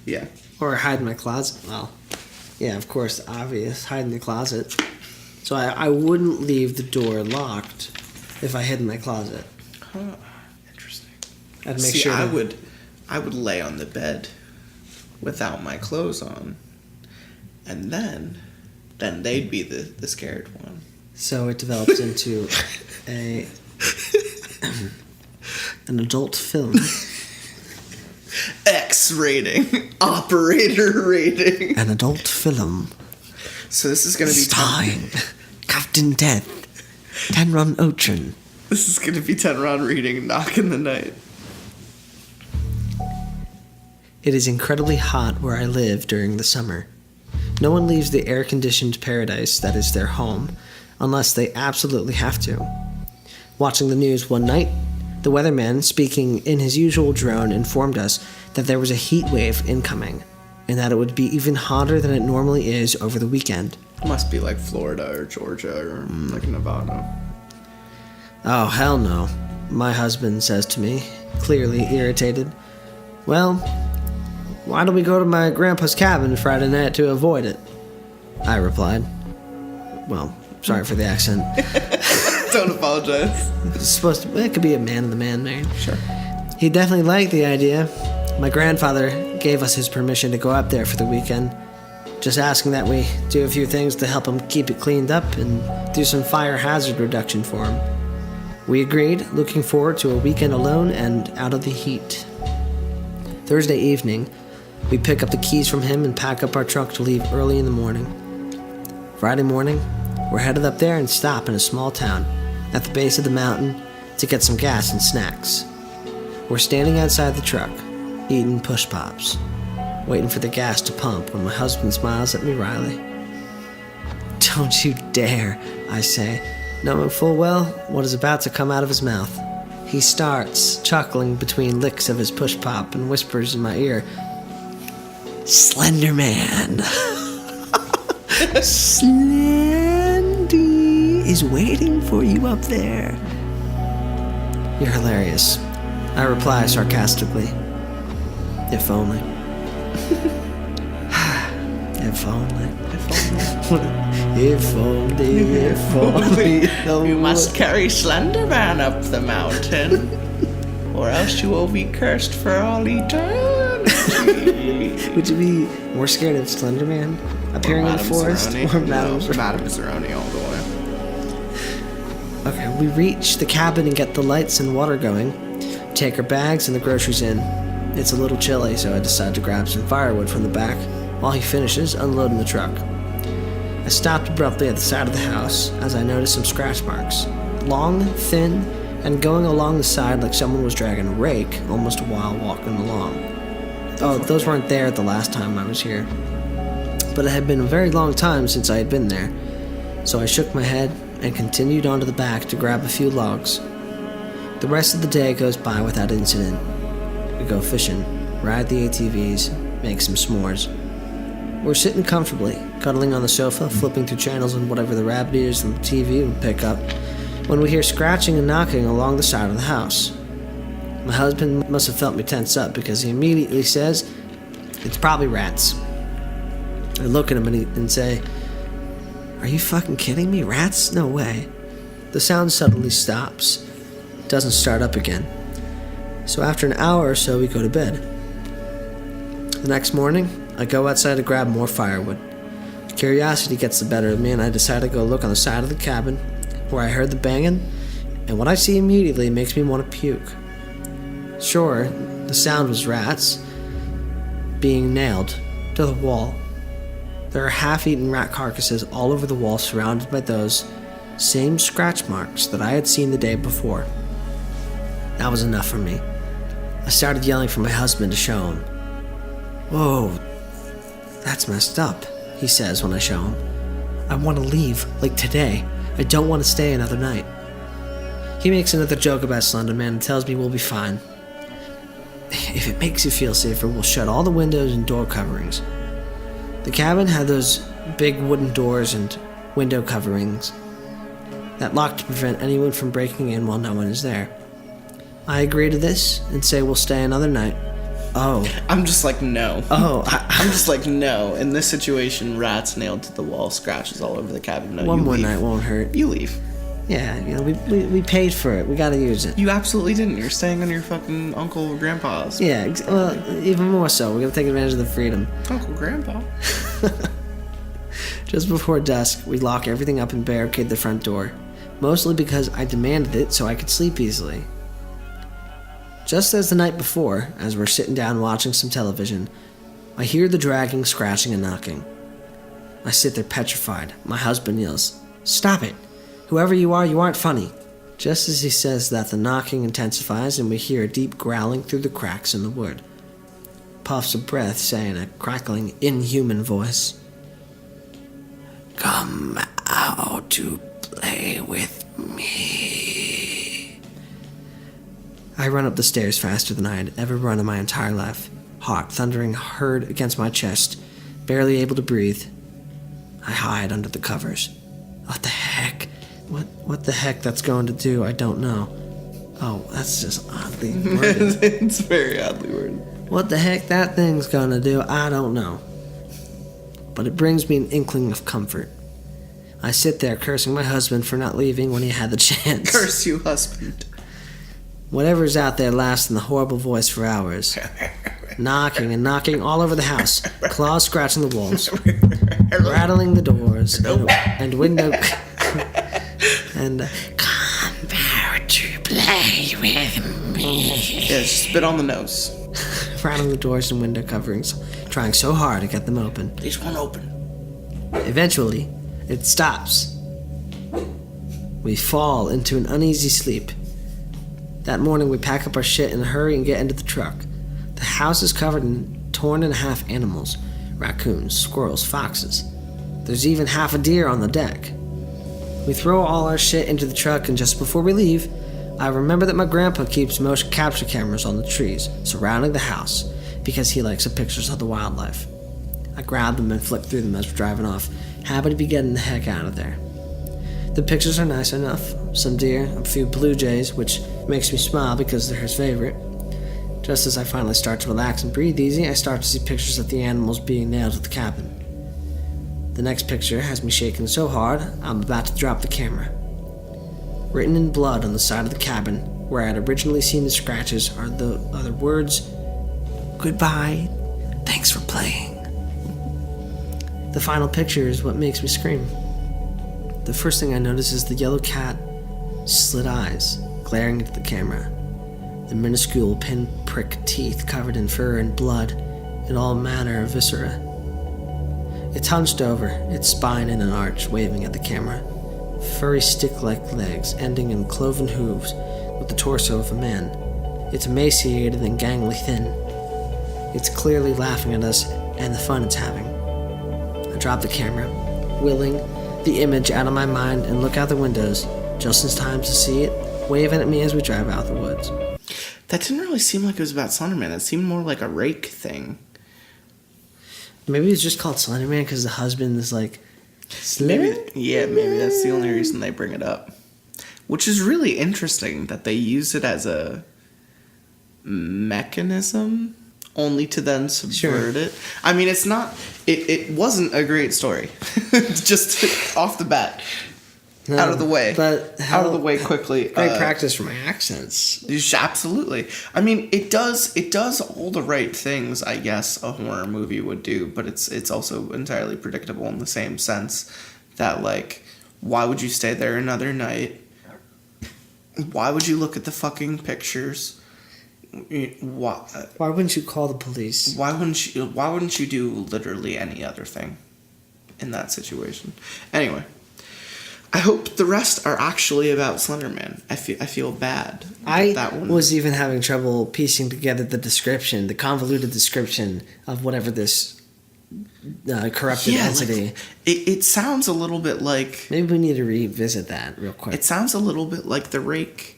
Yeah. Or hide in my closet. Well, yeah, of course, obvious. Hide in the closet. So I wouldn't leave the door locked if I hid in my closet. Huh. Interesting. I'd make sure. I would lay on the bed without my clothes on, and then they'd be the scared one. So it develops into an adult film. X rating, operator rating. An adult film. So this is going to be starring Captain Death, Tenron Otrin. This is going to be Tenron reading Knock in the Night. It is incredibly hot where I live during the summer. No one leaves the air-conditioned paradise that is their home unless they absolutely have to. Watching the news one night, the weatherman, speaking in his usual drone, informed us that there was a heat wave incoming and that it would be even hotter than it normally is over the weekend. It must be like Florida or Georgia or like Nevada. Oh, hell no, my husband says to me, clearly irritated. Well, why don't we go to my grandpa's cabin Friday night to avoid it? I replied. Well, sorry for the accent. Don't apologize. It could be a man and the man married. Sure. He definitely liked the idea. My grandfather gave us his permission to go up there for the weekend, just asking that we do a few things to help him keep it cleaned up and do some fire hazard reduction for him. We agreed, looking forward to a weekend alone and out of the heat. Thursday evening, we pick up the keys from him and pack up our truck to leave early in the morning. Friday morning, we're headed up there and stop in a small town at the base of the mountain to get some gas and snacks. We're standing outside the truck, eating push pops, waiting for the gas to pump when my husband smiles at me wryly. Don't you dare, I say, knowing full well what is about to come out of his mouth. He starts chuckling between licks of his push pop and whispers in my ear, Slenderman. Slendy is waiting for you up there. You're hilarious, I reply sarcastically. If only. If only. If only. You must carry Slenderman up the mountain, or else you will be cursed for all eternity. Would you be more scared of Slenderman appearing in the forest, or Madame Zeroni all the way? Okay, we reach the cabin and get the lights and water going. Take our bags and the groceries in. It's a little chilly, so I decide to grab some firewood from the back while he finishes unloading the truck. I stopped abruptly at the side of the house as I noticed some scratch marks. Long, thin, and going along the side like someone was dragging a rake almost while walking along. Oh, those weren't there the last time I was here. But it had been a very long time since I had been there, so I shook my head and continued on to the back to grab a few logs. The rest of the day goes by without incident. We go fishing, ride the ATVs, make some s'mores. We're sitting comfortably, cuddling on the sofa, flipping through channels on whatever the rabbit ears on the TV would pick up, when we hear scratching and knocking along the side of the house. My husband must have felt me tense up because he immediately says, "It's probably rats." I look at him and say, "Are you fucking kidding me? Rats? No way." The sound suddenly stops. It doesn't start up again. So after an hour or so, we go to bed. The next morning, I go outside to grab more firewood. Curiosity gets the better of me, and I decide to go look on the side of the cabin where I heard the banging, and what I see immediately makes me want to puke. Sure, the sound was rats being nailed to the wall. There are half-eaten rat carcasses all over the wall, surrounded by those same scratch marks that I had seen the day before. That was enough for me. I started yelling for my husband to show him. "Whoa, that's messed up," he says when I show him. "I want to leave, like today. I don't want to stay another night." He makes another joke about Slenderman and tells me we'll be fine. If it makes you feel safer, we'll shut all the windows and door coverings. The cabin had those big wooden doors and window coverings. that lock to prevent anyone from breaking in while no one is there. I agree to this and say we'll stay another night. Oh. I'm just like, no. Oh. I'm just like, no. In this situation, rats nailed to the wall, scratches all over the cabin. No, One you more leave. night won't hurt. You leave. Yeah, you know, we paid for it. We gotta use it. You absolutely didn't. You're staying on your fucking uncle or grandpa's. Yeah, well, even more so. We're gonna take advantage of the freedom. Uncle, grandpa. Just before dusk, we lock everything up and barricade the front door. Mostly because I demanded it so I could sleep easily. Just as the night before, as we're sitting down watching some television, I hear the dragging, scratching, and knocking. I sit there petrified. My husband yells, "Stop it! Whoever you aren't funny." Just as he says that, the knocking intensifies and we hear a deep growling through the cracks in the wood. Puffs of breath say in a crackling, inhuman voice, "Come out to play with me." I run up the stairs faster than I had ever run in my entire life. Heart thundering hard against my chest, barely able to breathe. I hide under the covers. What the heck? What the heck that's going to do, I don't know. Oh, that's just oddly worded. It's very oddly worded. What the heck that thing's gonna do, I don't know. But it brings me an inkling of comfort. I sit there cursing my husband for not leaving when he had the chance. Curse you, husband. Whatever's out there laughs in the horrible voice for hours. Knocking and knocking all over the house, claws scratching the walls, rattling the doors and window, and come out to play with me. Yeah, spit on the nose. Rattling the doors and window coverings, trying so hard to get them open. These won't open. Eventually, it stops. We fall into an uneasy sleep. That morning, we pack up our shit in a hurry and get into the truck. The house is covered in torn in half animals, raccoons, squirrels, foxes. There's even half a deer on the deck. We throw all our shit into the truck, and just before we leave, I remember that my grandpa keeps motion capture cameras on the trees surrounding the house because he likes the pictures of the wildlife. I grab them and flick through them as we're driving off, happy to be getting the heck out of there. The pictures are nice enough. Some deer, a few blue jays, which makes me smile because they're his favorite. Just as I finally start to relax and breathe easy, I start to see pictures of the animals being nailed to the cabin. The next picture has me shaking so hard, I'm about to drop the camera. Written in blood on the side of the cabin, where I had originally seen the scratches, are the other words, "Goodbye, thanks for playing." The final picture is what makes me scream. The first thing I notice is the yellow cat, slit eyes, glaring into the camera. The minuscule pin-prick teeth covered in fur and blood, and all manner of viscera. It's hunched over, its spine in an arch, waving at the camera. Furry stick-like legs ending in cloven hooves with the torso of a man. It's emaciated and gangly thin. It's clearly laughing at us and the fun it's having. I drop the camera, willing the image out of my mind, and look out the windows, just in time to see it waving at me as we drive out the woods. That didn't really seem like it was about Slenderman. It seemed more like a rake thing. Maybe it's just called Slenderman because the husband is like, Maybe that's the only reason they bring it up. Which is really interesting that they use it as a mechanism only to then subvert it. I mean, it's not... It wasn't a great story. Just off the bat. No, out of the way. But out of the way quickly. Great practice for my accents. Absolutely. I mean, it does all the right things, I guess, a horror movie would do, but it's also entirely predictable in the same sense that, like, why would you stay there another night? Why would you look at the fucking pictures? Why wouldn't you call the police? Why wouldn't you do literally any other thing in that situation? Anyway, I hope the rest are actually about Slenderman. I feel bad. That one was even having trouble piecing together the description, the convoluted description of whatever this corrupted entity. Like, it sounds a little bit like... Maybe we need to revisit that real quick. It sounds a little bit like the rake.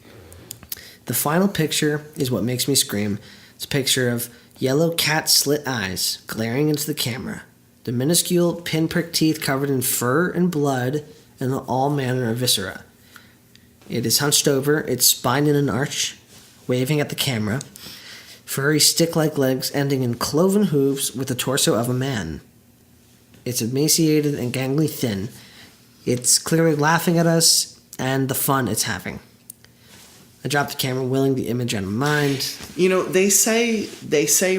The final picture is what makes me scream. It's a picture of yellow cat slit eyes glaring into the camera. The minuscule pinprick teeth covered in fur and blood and all manner of viscera. It is hunched over, its spine in an arch, waving at the camera. Furry stick-like legs ending in cloven hooves with the torso of a man. It's emaciated and gangly thin. It's clearly laughing at us and the fun it's having. I dropped the camera, willing the image out of mind. You know, they say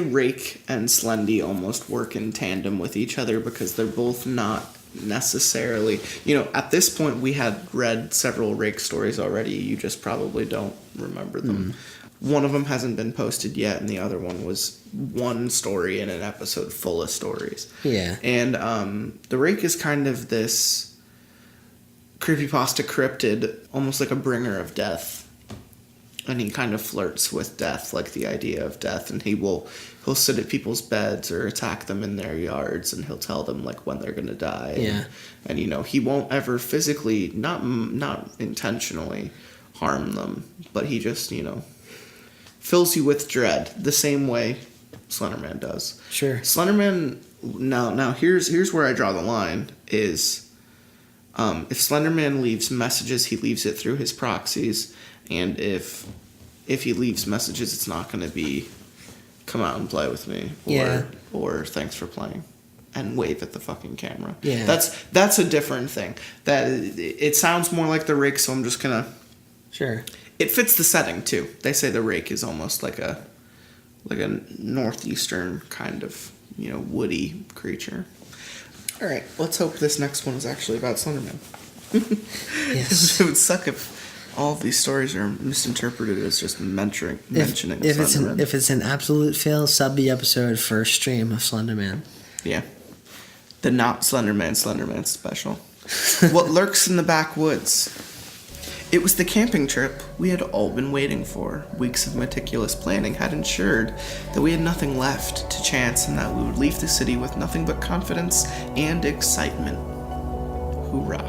Rake and Slendy almost work in tandem with each other because they're both not necessarily... You know, at this point, we had read several Rake stories already. You just probably don't remember them. One of them hasn't been posted yet, and the other one was one story in an episode full of stories. Yeah. And the Rake is kind of this creepypasta cryptid, almost like a bringer of death. And he kind of flirts with death, like the idea of death, and he'll sit at people's beds or attack them in their yards, and he'll tell them like when they're gonna die. Yeah. And you know, he won't ever physically, not intentionally, harm them, but he just, you know, fills you with dread the same way Slenderman does. Sure. Slenderman. Now here's where I draw the line. Is if Slenderman leaves messages, he leaves it through his proxies. And if he leaves messages, it's not going to be, come out and play with me, or thanks for playing, and wave at the fucking camera. Yeah, that's a different thing. That it sounds more like the Rake, so I'm just gonna. Sure. It fits the setting too. They say the Rake is almost like a northeastern kind of, you know, woody creature. All right, let's hope this next one is actually about Slenderman. Yes. It would suck if all of these stories are misinterpreted as just mentioning Slenderman. If it's an absolute fail, sub the episode for stream of Slenderman. Yeah. The not Slenderman special. What lurks in the backwoods? It was the camping trip we had all been waiting for. Weeks of meticulous planning had ensured that we had nothing left to chance and that we would leave the city with nothing but confidence and excitement. Hoorah.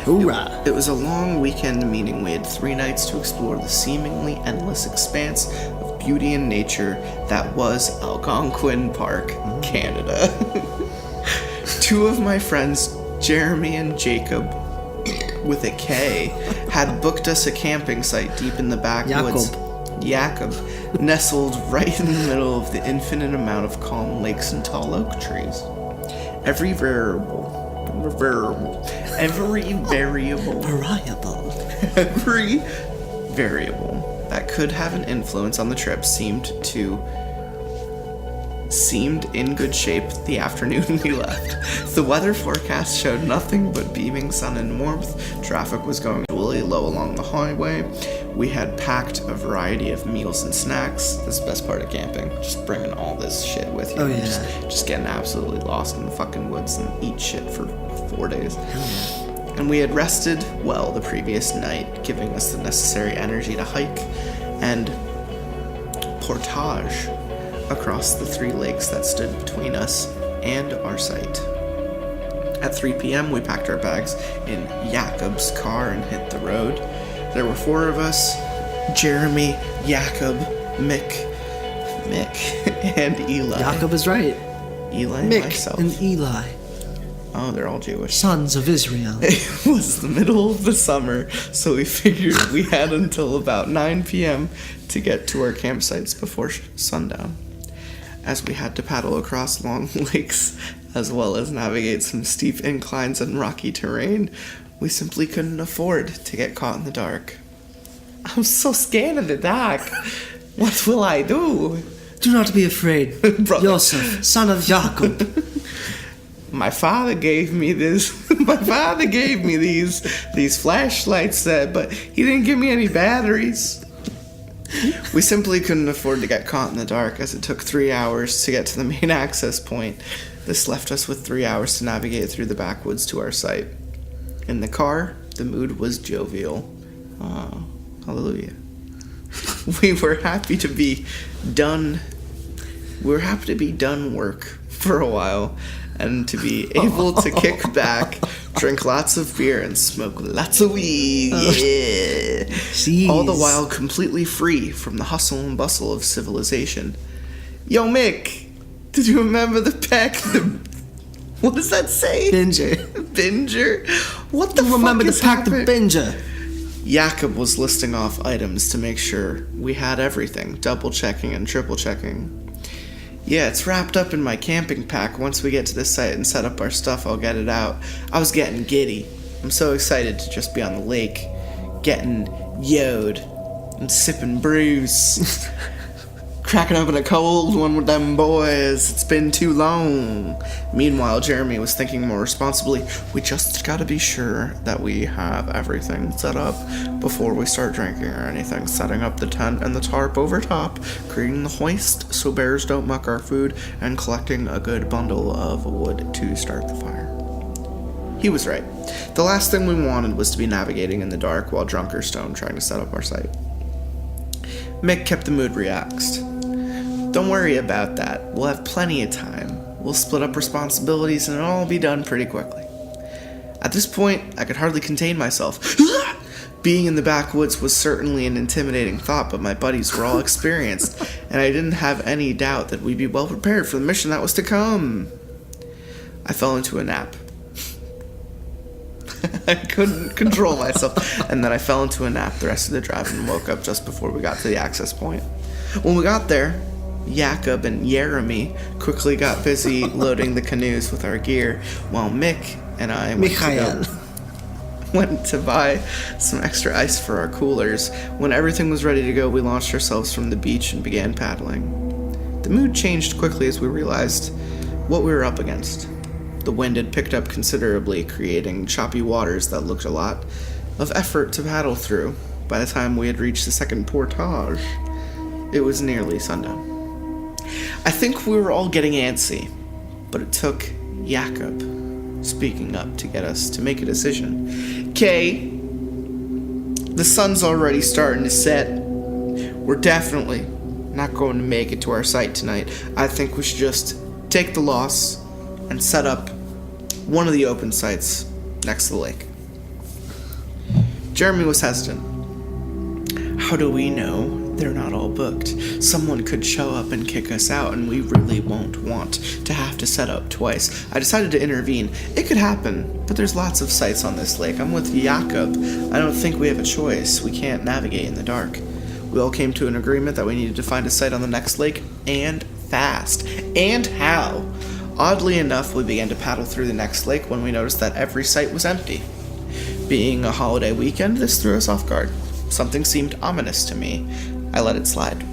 Hoorah! It was a long weekend, meaning we had 3 nights to explore the seemingly endless expanse of beauty and nature that was Algonquin Park, Canada. 2 of my friends, Jeremy and Jacob, with a K, had booked us a camping site deep in the backwoods. Jacob, nestled right in the middle of the infinite amount of calm lakes and tall oak trees. Every variable that could have an influence on the trip seemed in good shape the afternoon we left. The weather forecast showed nothing but beaming sun and warmth. Traffic was going really low along the highway. We had packed a variety of meals and snacks. This is the best part of camping. Just bringing all this shit with you. Oh, yeah. Just getting absolutely lost in the fucking woods and eat shit for 4 days. Hell yeah. And we had rested well the previous night, giving us the necessary energy to hike and portage across the 3 lakes that stood between us and our site. At 3 p.m., we packed our bags in Jacob's car and hit the road. There were 4 of us: Jeremy, Jacob, Mick, and Eli. Jacob is right. Eli and Mick myself. and Eli. Oh, they're all Jewish. Sons of Israel. It was the middle of the summer, so we figured we had until about 9 p.m. to get to our campsites before sundown. As we had to paddle across long lakes, as well as navigate some steep inclines and rocky terrain, we simply couldn't afford to get caught in the dark. I'm so scared of the dark. What will I do? Do not be afraid, Joseph, son of Jacob. My father gave me this. My father gave me these flashlights, but he didn't give me any batteries. We simply couldn't afford to get caught in the dark, as it took 3 hours to get to the main access point. This left us with 3 hours to navigate through the backwoods to our site. In the car, the mood was jovial. Oh, hallelujah. We were happy to be done. We were happy to be done work for a while, and to be able to kick back, drink lots of beer, and smoke lots of weed. Yeah. Jeez. All the while completely free from the hustle and bustle of civilization. Yo, Mick, did you remember the pack? What does that say? Binger. Binger? What the fuck Remember to is pack the happening? binger. Jakob was listing off items to make sure we had everything, double-checking and triple-checking. Yeah, it's wrapped up in my camping pack. Once we get to the site and set up our stuff, I'll get it out. I was getting giddy. I'm so excited to just be on the lake, getting yod and sipping brews. Cracking open a cold one with them boys. It's been too long. Meanwhile, Jeremy was thinking more responsibly. We just gotta be sure that we have everything set up before we start drinking or anything. Setting up the tent and the tarp over top, creating the hoist so bears don't muck our food, and collecting a good bundle of wood to start the fire. He was right. The last thing we wanted was to be navigating in the dark while drunk or stoned trying to set up our site. Mick kept the mood relaxed. Don't worry about that. We'll have plenty of time. We'll split up responsibilities and it'll all be done pretty quickly. At this point, I could hardly contain myself. Being in the backwoods was certainly an intimidating thought, but my buddies were all experienced, and I didn't have any doubt that we'd be well prepared for the mission that was to come. I fell into a nap. I couldn't control myself, and then I fell into a nap the rest of the drive and woke up just before we got to the access point. When we got there, Jakob and Jeremy quickly got busy loading the canoes with our gear, while Mick and I went to buy some extra ice for our coolers. When everything was ready to go, we launched ourselves from the beach and began paddling. The mood changed quickly as we realized what we were up against. The wind had picked up considerably, creating choppy waters that looked a lot of effort to paddle through. By the time we had reached the second portage, it was nearly sundown. I think we were all getting antsy, but it took Jakob speaking up to get us to make a decision. "Kay, the sun's already starting to set. We're definitely not going to make it to our site tonight. I think we should just take the loss and set up one of the open sites next to the lake." Jeremy was hesitant. "How do we know they're not all booked? Someone could show up and kick us out, and we really won't want to have to set up twice." I decided to intervene. "It could happen, but there's lots of sites on this lake. I'm with Jakob. I don't think we have a choice. We can't navigate in the dark." We all came to an agreement that we needed to find a site on the next lake, and fast. And how? Oddly enough, we began to paddle through the next lake when we noticed that every site was empty. Being a holiday weekend, this threw us off guard. Something seemed ominous to me. I let it slide.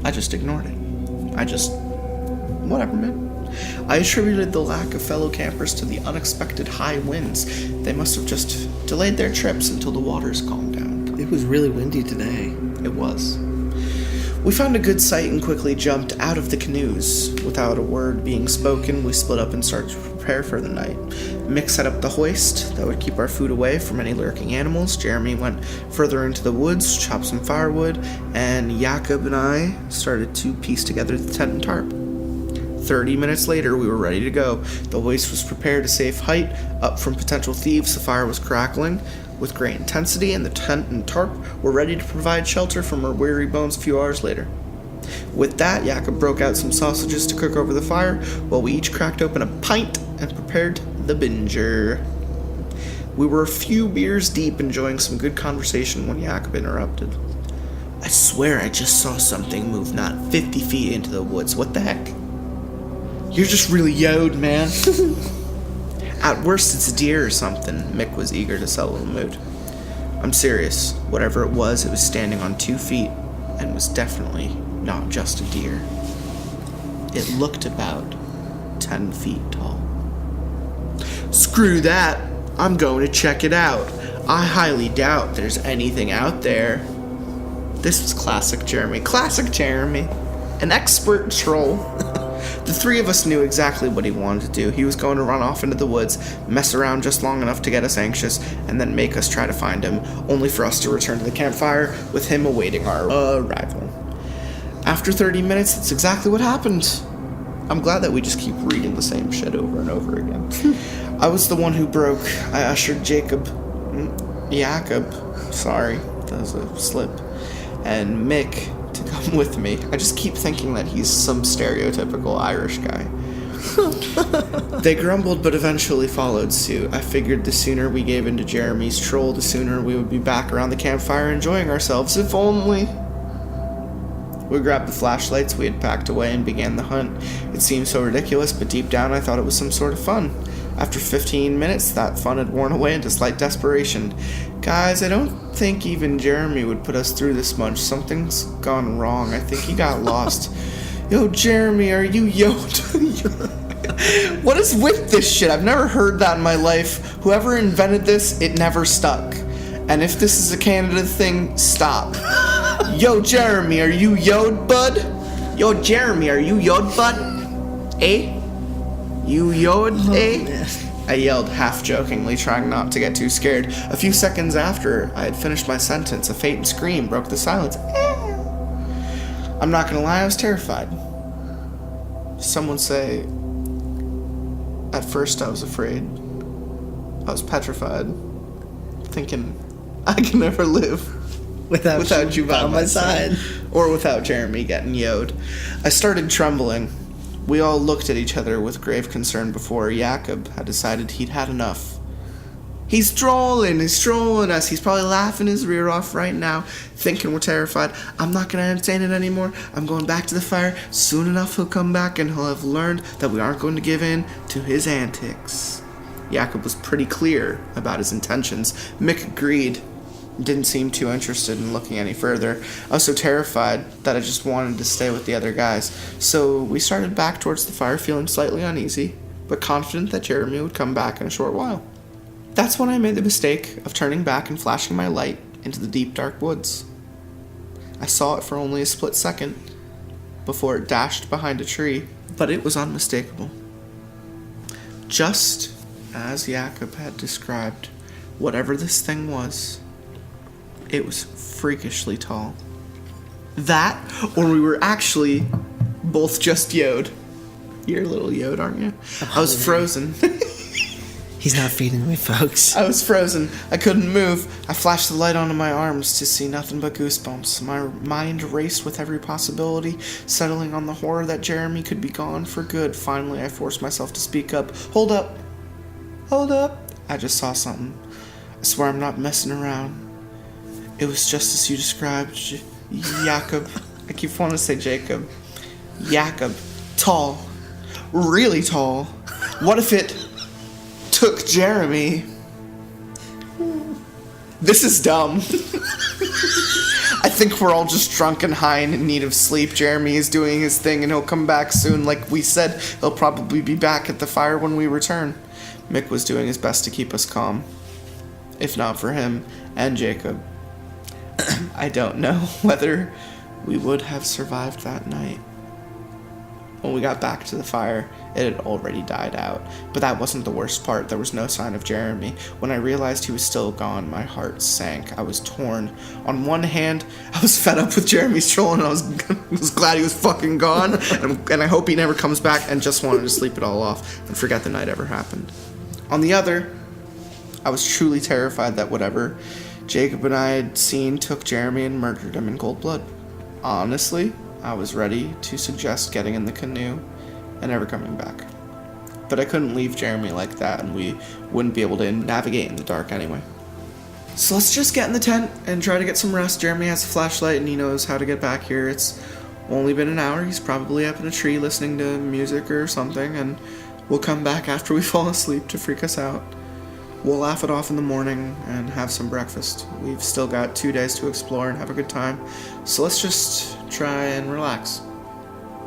I just ignored it. Whatever, man. I attributed the lack of fellow campers to the unexpected high winds. They must have just delayed their trips until the waters calmed down. It was really windy today. It was. We found a good site and quickly jumped out of the canoes. Without a word being spoken, we split up and started to prepare for the night. Mick set up the hoist that would keep our food away from any lurking animals. Jeremy went further into the woods, chopped some firewood, and Jakob and I started to piece together the tent and tarp. 30 minutes later, we were ready to go. The hoist was prepared a safe height up from potential thieves. The fire was crackling with great intensity, and the tent and tarp were ready to provide shelter from our weary bones a few hours later. With that, Jakob broke out some sausages to cook over the fire, while we each cracked open a pint and prepared the binger. We were a few beers deep, enjoying some good conversation when Jakob interrupted. "I swear I just saw something move not 50 feet into the woods. What the heck?" "You're just really yod, man." "At worst, it's a deer or something." Mick was eager to settle the mood. "I'm serious. Whatever it was standing on 2 feet and was definitely not just a deer. It looked about 10 feet tall." "Screw that. I'm going to check it out. I highly doubt there's anything out there." This was classic Jeremy. Classic Jeremy. An expert troll. The three of us knew exactly what he wanted to do. He was going to run off into the woods, mess around just long enough to get us anxious, and then make us try to find him, only for us to return to the campfire with him awaiting our arrival. After 30 minutes, that's exactly what happened. I'm glad that we just keep reading the same shit over and over again. I was the one who broke. I ushered Jakob, sorry, that was a slip, and Mick to come with me. I just keep thinking that he's some stereotypical Irish guy. They grumbled but eventually followed suit. I figured the sooner we gave in to Jeremy's troll, the sooner we would be back around the campfire enjoying ourselves, if only. We grabbed the flashlights we had packed away and began the hunt. It seemed so ridiculous, but deep down I thought it was some sort of fun. After 15 minutes, that fun had worn away into slight desperation. Guys, I don't think even Jeremy would put us through this much. Something's gone wrong. I think he got lost. Yo, Jeremy, are you yoked? What is with this shit? I've never heard that in my life. Whoever invented this, it never stuck. And if this is a Canada thing, stop. Yo, Jeremy, are you yod, bud? Yo, Jeremy, are you yod, bud? Eh? You yod, eh? I yelled, half-jokingly, trying not to get too scared. A few seconds after I had finished my sentence, a faint scream broke the silence. I'm not gonna lie, I was terrified. Someone say, at first I was afraid. I was petrified, thinking I can never live without you by my side. Or without Jeremy getting yod. I started trembling. We all looked at each other with grave concern before Jakob had decided he'd had enough. He's trolling us. He's probably laughing his rear off right now, thinking we're terrified. I'm not going to entertain it anymore. I'm going back to the fire. Soon enough he'll come back and he'll have learned that we aren't going to give in to his antics. Jakob was pretty clear about his intentions. Mick agreed. Didn't seem too interested in looking any further. I was so terrified that I just wanted to stay with the other guys. So we started back towards the fire, feeling slightly uneasy, but confident that Jeremy would come back in a short while. That's when I made the mistake of turning back and flashing my light into the deep dark woods. I saw it for only a split second before it dashed behind a tree, but it was unmistakable. Just as Jakob had described, whatever this thing was, it was freakishly tall. That, or we were actually both just yod. You're a little yod, aren't you? I was frozen. He's not feeding me, folks. I was frozen. I couldn't move. I flashed the light onto my arms to see nothing but goosebumps. My mind raced with every possibility, settling on the horror that Jeremy could be gone for good. Finally, I forced myself to speak up. Hold up. Hold up. I just saw something. I swear I'm not messing around. It was just as you described, Jakob. I keep wanting to say Jacob. Jakob. Tall. Really tall. What if it took Jeremy? This is dumb. I think we're all just drunk and high and in need of sleep. Jeremy is doing his thing and he'll come back soon. Like we said, he'll probably be back at the fire when we return. Mick was doing his best to keep us calm. If not for him and Jacob, I don't know whether we would have survived that night. When we got back to the fire, it had already died out. But that wasn't the worst part. There was no sign of Jeremy. When I realized he was still gone, my heart sank. I was torn. On one hand, I was fed up with Jeremy's troll, and I was glad he was fucking gone. And I hope he never comes back, and just wanted to sleep it all off and forget the night ever happened. On the other, I was truly terrified that whatever Jacob and I had seen took Jeremy and murdered him in cold blood. Honestly, I was ready to suggest getting in the canoe and never coming back. But I couldn't leave Jeremy like that, and we wouldn't be able to navigate in the dark anyway. So let's just get in the tent and try to get some rest. Jeremy has a flashlight and he knows how to get back here. It's only been an hour. He's probably up in a tree listening to music or something, and we'll come back after we fall asleep to freak us out. We'll laugh it off in the morning and have some breakfast. We've still got 2 days to explore and have a good time, so let's just try and relax.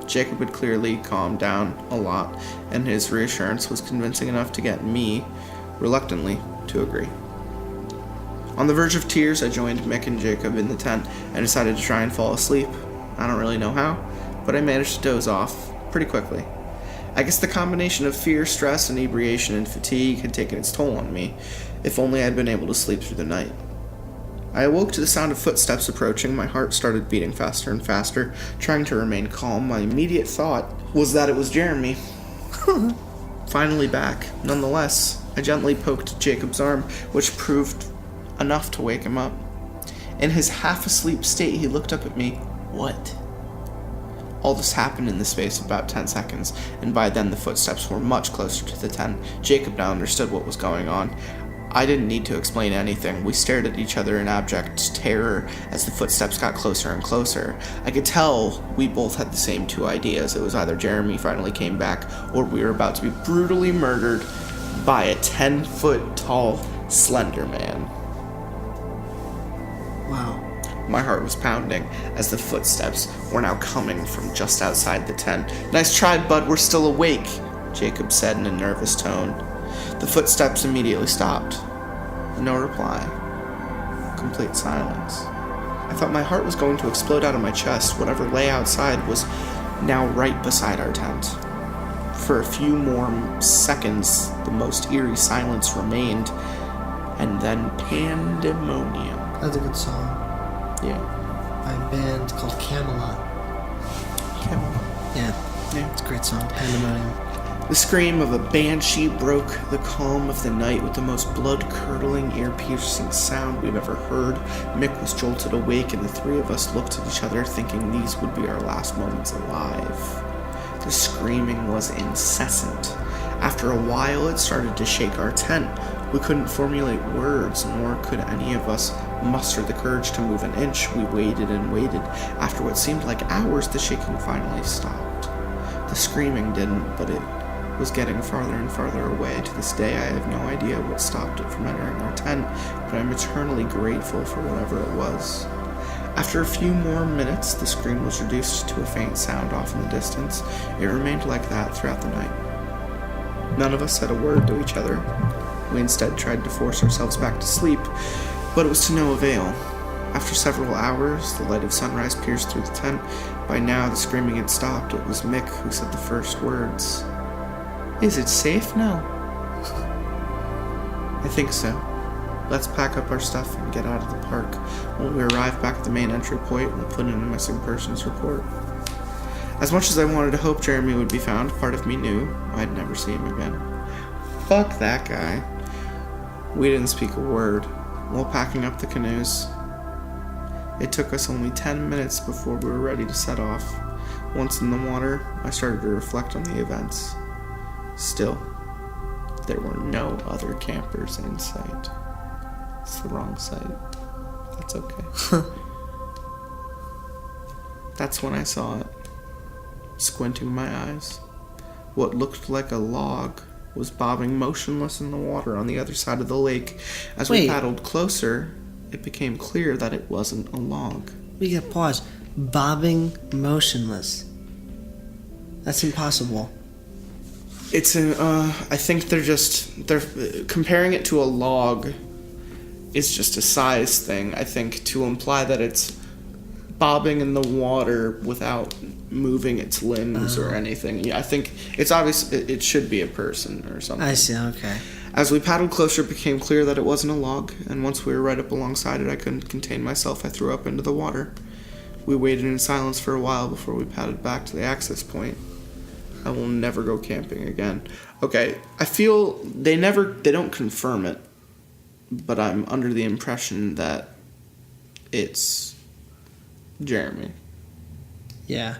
Jacob had clearly calmed down a lot, and his reassurance was convincing enough to get me, reluctantly, to agree. On the verge of tears, I joined Mick and Jacob in the tent and decided to try and fall asleep. I don't really know how, but I managed to doze off pretty quickly. I guess the combination of fear, stress, inebriation, and fatigue had taken its toll on me. If only I had been able to sleep through the night. I awoke to the sound of footsteps approaching. My heart started beating faster and faster, trying to remain calm. My immediate thought was that it was Jeremy. Finally back. Nonetheless, I gently poked Jacob's arm, which proved enough to wake him up. In his half-asleep state, he looked up at me. What? All this happened in the space of about 10 seconds, and by then the footsteps were much closer to the tent. Jacob now understood what was going on. I didn't need to explain anything. We stared at each other in abject terror as the footsteps got closer and closer. I could tell we both had the same two ideas. It was either Jeremy finally came back, or we were about to be brutally murdered by a 10-foot-tall Slenderman. Wow. My heart was pounding as the footsteps were now coming from just outside the tent. "Nice try, bud, we're still awake," Jacob said in a nervous tone. The footsteps immediately stopped. No reply. Complete silence. I thought my heart was going to explode out of my chest. Whatever lay outside was now right beside our tent. For a few more seconds, the most eerie silence remained, and then pandemonium. That's a good song. Yeah. By a band called Camelot. Camelot. Yeah. Yeah. It's a great song. Pandemonium. The scream of a banshee broke the calm of the night with the most blood-curdling, ear-piercing sound we've ever heard. Mick was jolted awake, and the three of us looked at each other, thinking these would be our last moments alive. The screaming was incessant. After a while, it started to shake our tent. We couldn't formulate words, nor could any of us muster the courage to move an inch. We waited and waited. After what seemed like hours, the shaking finally stopped. The screaming didn't, but it was getting farther and farther away. To this day, I have no idea what stopped it from entering our tent, but I'm eternally grateful for whatever it was. After a few more minutes, the scream was reduced to a faint sound off in the distance. It remained like that throughout the night. None of us said a word to each other. We instead tried to force ourselves back to sleep, but it was to no avail. After several hours, the light of sunrise pierced through the tent. By now, the screaming had stopped. It was Mick who said the first words. "Is it safe now?" "I think so. Let's pack up our stuff and get out of the park." When we arrived back at the main entry point, we'll put in a missing persons report. As much as I wanted to hope Jeremy would be found, part of me knew I'd never see him again. Fuck that guy. We didn't speak a word while packing up the canoes. It took us only 10 minutes before we were ready to set off. Once in the water, I started to reflect on the events. Still, there were no other campers in sight. It's the wrong site. That's okay. That's when I saw it. Squinting my eyes, what looked like a log was bobbing motionless in the water on the other side of the lake. As we paddled closer, it became clear that it wasn't a log. We gotta pause. Bobbing motionless. That's impossible. It's I think they're comparing it to a log is just a size thing. I think to imply that it's bobbing in the water without moving its limbs or anything. Yeah, I think it's obvious it should be a person or something. I see, okay. As we paddled closer, it became clear that it wasn't a log, and once we were right up alongside it, I couldn't contain myself. I threw up into the water. We waited in silence for a while before we paddled back to the access point. I will never go camping again. Okay, I feel they don't confirm it, but I'm under the impression that it's Jeremy. Yeah.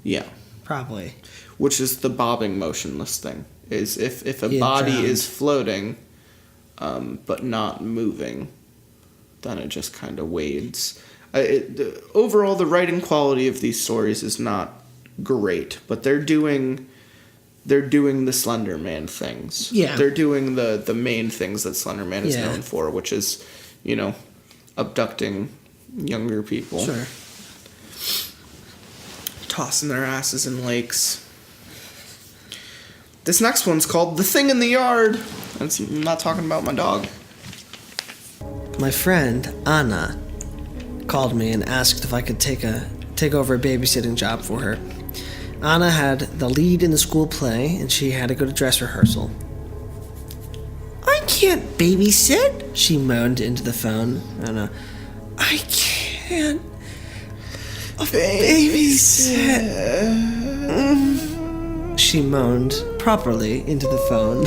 Yeah. Probably. Which is the bobbing motionless thing. Is if a body drowned. is floating, but not moving, then it just kind of wades. Overall, the writing quality of these stories is not great, but they're doing the Slenderman things. Yeah. They're doing the main things that Slenderman is known for, which is, abducting younger people. Sure. Tossing their asses in lakes. This next one's called The Thing in the Yard. I'm not talking about my dog. My friend, Anna, called me and asked if I could take over a babysitting job for her. Anna had the lead in the school play, and she had to go to dress rehearsal. "I can't babysit," she moaned into the phone. Anna, "I can't babysit." She moaned properly into the phone.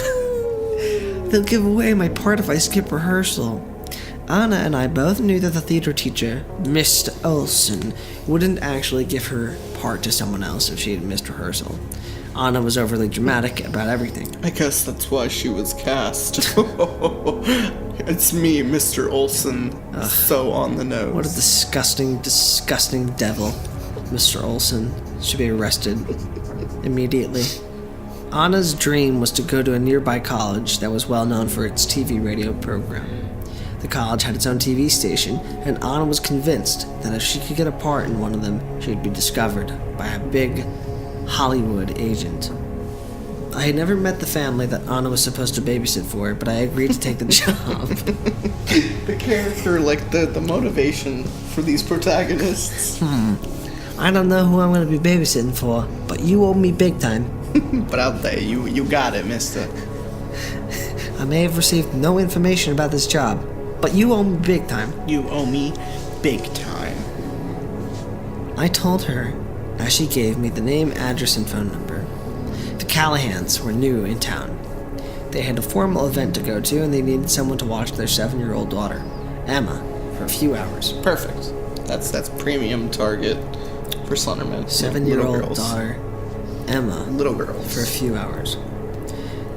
"They'll give away my part if I skip rehearsal." Anna and I both knew that the theater teacher, Mr. Olson, wouldn't actually give her part to someone else if she had missed rehearsal. Anna was overly dramatic about everything. I guess that's why she was cast. It's me, Mr. Olsen. So on the nose. What a disgusting, disgusting devil. Mr. Olsen should be arrested immediately. Anna's dream was to go to a nearby college that was well known for its TV radio program. The college had its own TV station, and Anna was convinced that if she could get a part in one of them, she would be discovered by a big Hollywood agent. I had never met the family that Anna was supposed to babysit for, but I agreed to take the job. The character, like the motivation for these protagonists. I don't know who I'm going to be babysitting for, but you owe me big time. But I'll tell you, you got it, mister. I may have received no information about this job, but you owe me big time. You owe me big time. I told her as she gave me the name, address, and phone number. The Callahans were new in town. They had a formal event to go to, and they needed someone to watch their 7-year-old daughter, Emma, for a few hours. Perfect. That's premium target for Slenderman. 7-year-old daughter, Emma, little girls, for a few hours.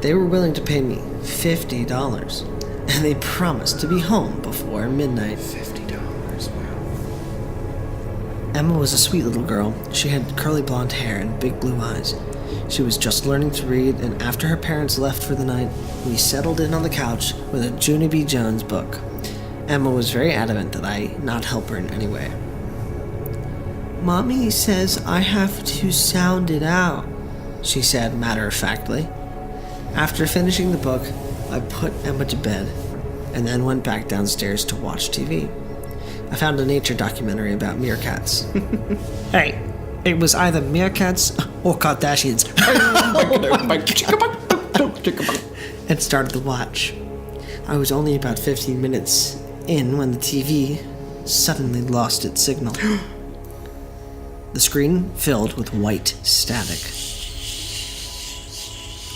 They were willing to pay me $50, and they promised to be home before midnight. $50, wow. Emma was a sweet little girl. She had curly blonde hair and big blue eyes. She was just learning to read, and after her parents left for the night, we settled in on the couch with a Junie B. Jones book. Emma was very adamant that I not help her in any way. Mommy says I have to sound it out, she said matter-of-factly. After finishing the book, I put Emma to bed, and then went back downstairs to watch TV. I found a nature documentary about meerkats. Hey, it was either meerkats or Kardashians. And started to watch. I was only about 15 minutes in when the TV suddenly lost its signal. The screen filled with white static.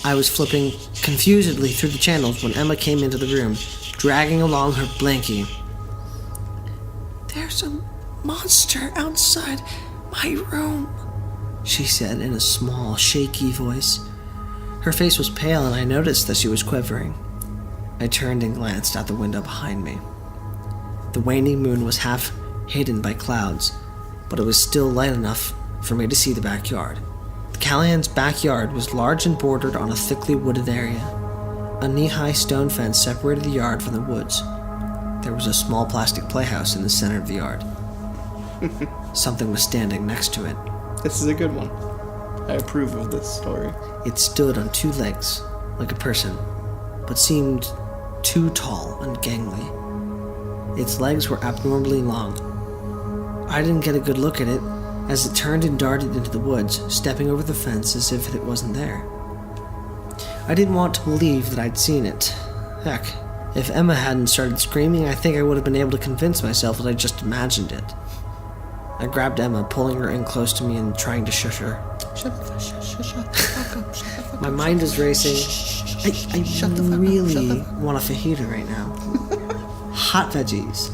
I was flipping confusedly through the channels when Emma came into the room, dragging along her blankie. There's a monster outside my room, she said in a small, shaky voice. Her face was pale, and I noticed that she was quivering. I turned and glanced out the window behind me. The waning moon was half hidden by clouds, but it was still light enough for me to see the backyard. The Callahan's backyard was large and bordered on a thickly wooded area. A knee-high stone fence separated the yard from the woods. There was a small plastic playhouse in the center of the yard. Something was standing next to it. This is a good one. I approve of this story. It stood on 2 legs, like a person, but seemed too tall and gangly. Its legs were abnormally long. I didn't get a good look at it, as it turned and darted into the woods, stepping over the fence as if it wasn't there. I didn't want to believe that I'd seen it. Heck, if Emma hadn't started screaming, I think I would have been able to convince myself that I just imagined it. I grabbed Emma, pulling her in close to me and trying to shush her. Shut the fuck up. My mind is racing. I really want a fajita right now. Hot veggies.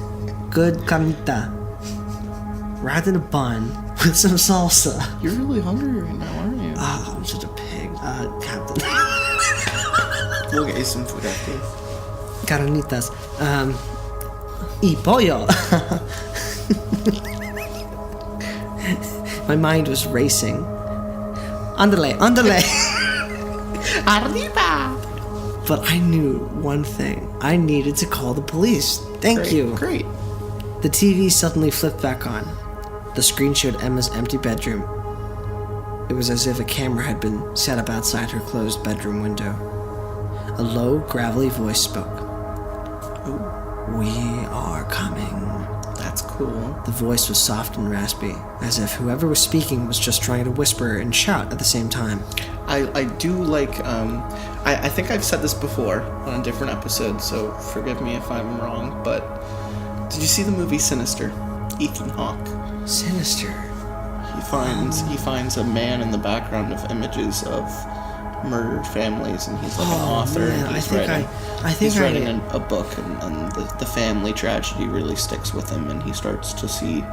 Good carnita. Wrapped in a bun with some salsa. You're really hungry right now, aren't you? Oh, I'm such a pig. Captain. We'll get you some food after. Carnitas. Y pollo. My mind was racing. Andale. Arriba! But I knew one thing. I needed to call the police. Thank you. Great. The TV suddenly flipped back on. The screen showed Emma's empty bedroom. It was as if a camera had been set up outside her closed bedroom window. A low, gravelly voice spoke. Ooh. We are coming. That's cool. The voice was soft and raspy, as if whoever was speaking was just trying to whisper and shout at the same time. I do like, I think I've said this before on a different episode, so forgive me if I'm wrong, but did you see the movie Sinister? Ethan Hawke. Sinister. He finds a man in the background of images of murdered families, and he's like an author. Man, and he's writing a book, and the family tragedy really sticks with him, and he starts to see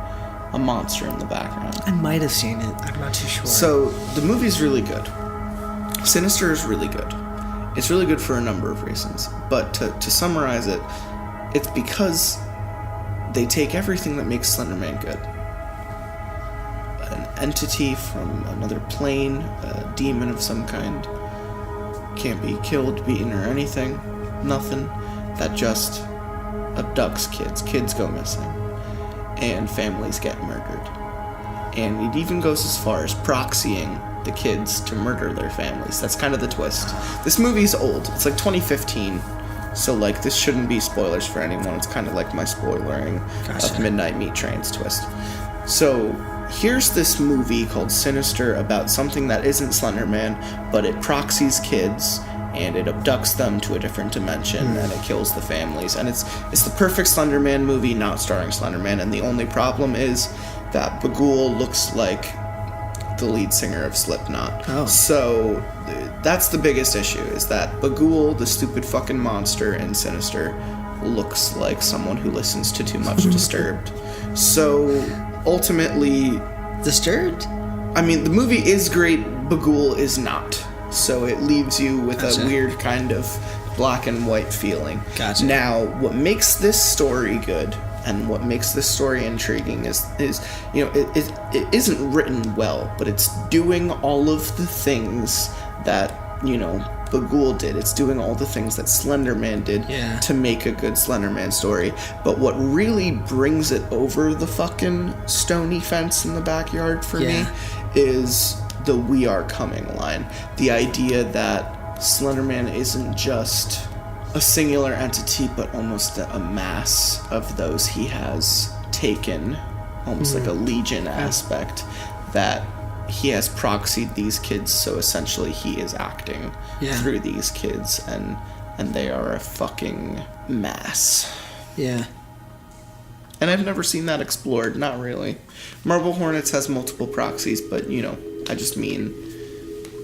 a monster in the background. I might have seen it. I'm not too sure. So, the movie's really good. Sinister is really good. It's really good for a number of reasons. But to summarize it, it's because they take everything that makes Slenderman good. An entity from another plane, a demon of some kind, can't be killed, beaten, or anything. Nothing. That just abducts kids. Kids go missing. And families get murdered. And it even goes as far as proxying the kids to murder their families. That's kind of the twist. This movie's old. It's like 2015. So, like, this shouldn't be spoilers for anyone. It's kind of like my spoilering of Midnight Meat Train's twist. So, here's this movie called Sinister about something that isn't Slenderman, but it proxies kids, and it abducts them to a different dimension, and it kills the families. And it's the perfect Slenderman movie not starring Slenderman, and the only problem is that Bagul looks like the lead singer of Slipknot. Oh. So that's the biggest issue, is that Bagul, the stupid fucking monster in Sinister, looks like someone who listens to too much Disturbed. So ultimately... Disturbed? I mean, the movie is great, Bagul is not. So it leaves you with a weird kind of black and white feeling. Gotcha. Now, what makes this story good and what makes this story intriguing is you know, it isn't written well, but it's doing all of the things that, you know, Bagul did. It's doing all the things that Slenderman did to make a good Slenderman story. But what really brings it over the fucking stony fence in the backyard for me is the "we are coming" line. The idea that Slenderman isn't just a singular entity, but almost a mass of those he has taken, almost like a legion aspect, that he has proxied these kids, so essentially he is acting through these kids, and they are a fucking mass. Yeah. And I've never seen that explored, not really. Marble Hornets has multiple proxies, but, you know, I just mean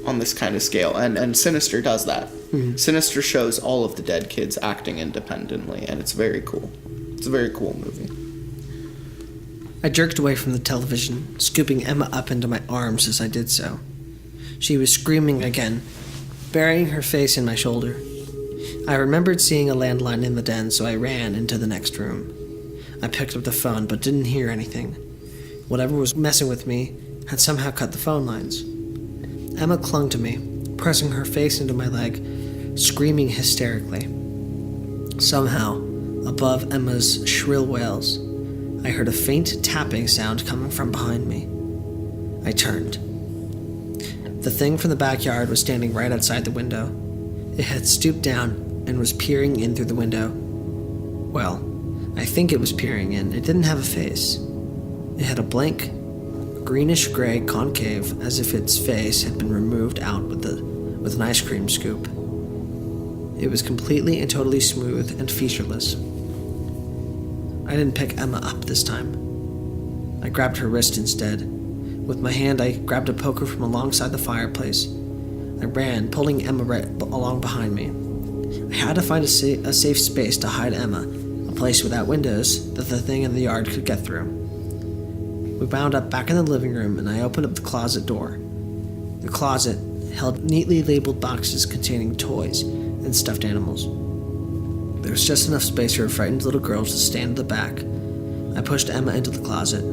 on this kind of scale. And Sinister does that. Mm-hmm. Sinister shows all of the dead kids acting independently, and it's very cool. It's a very cool movie. I jerked away from the television, scooping Emma up into my arms as I did so. She was screaming again, burying her face in my shoulder. I remembered seeing a landline in the den, so I ran into the next room. I picked up the phone, but didn't hear anything. Whatever was messing with me had somehow cut the phone lines. Emma clung to me, pressing her face into my leg, screaming hysterically. Somehow, above Emma's shrill wails, I heard a faint tapping sound coming from behind me. I turned. The thing from the backyard was standing right outside the window. It had stooped down and was peering in through the window. Well, I think it was peering in. It didn't have a face. It had a blank, greenish-gray concave, as if its face had been removed out with an ice cream scoop. It was completely and totally smooth and featureless. I didn't pick Emma up this time. I grabbed her wrist instead. With my hand, I grabbed a poker from alongside the fireplace. I ran, pulling Emma right along behind me. I had to find a safe space to hide Emma, a place without windows that the thing in the yard could get through. We wound up back in the living room, and I opened up the closet door. The closet held neatly labeled boxes containing toys and stuffed animals. There was just enough space for a frightened little girl to stand at the back. I pushed Emma into the closet.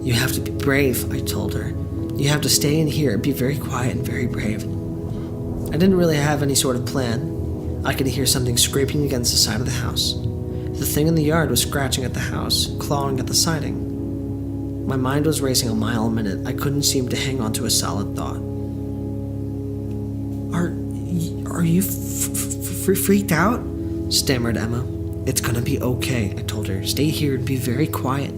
"You have to be brave," I told her. "You have to stay in here, be very quiet and very brave." I didn't really have any sort of plan. I could hear something scraping against the side of the house. The thing in the yard was scratching at the house, clawing at the siding. My mind was racing a mile a minute. I couldn't seem to hang on to a solid thought. Are you freaked out?" stammered Emma. "It's gonna be okay," I told her. "Stay here and be very quiet."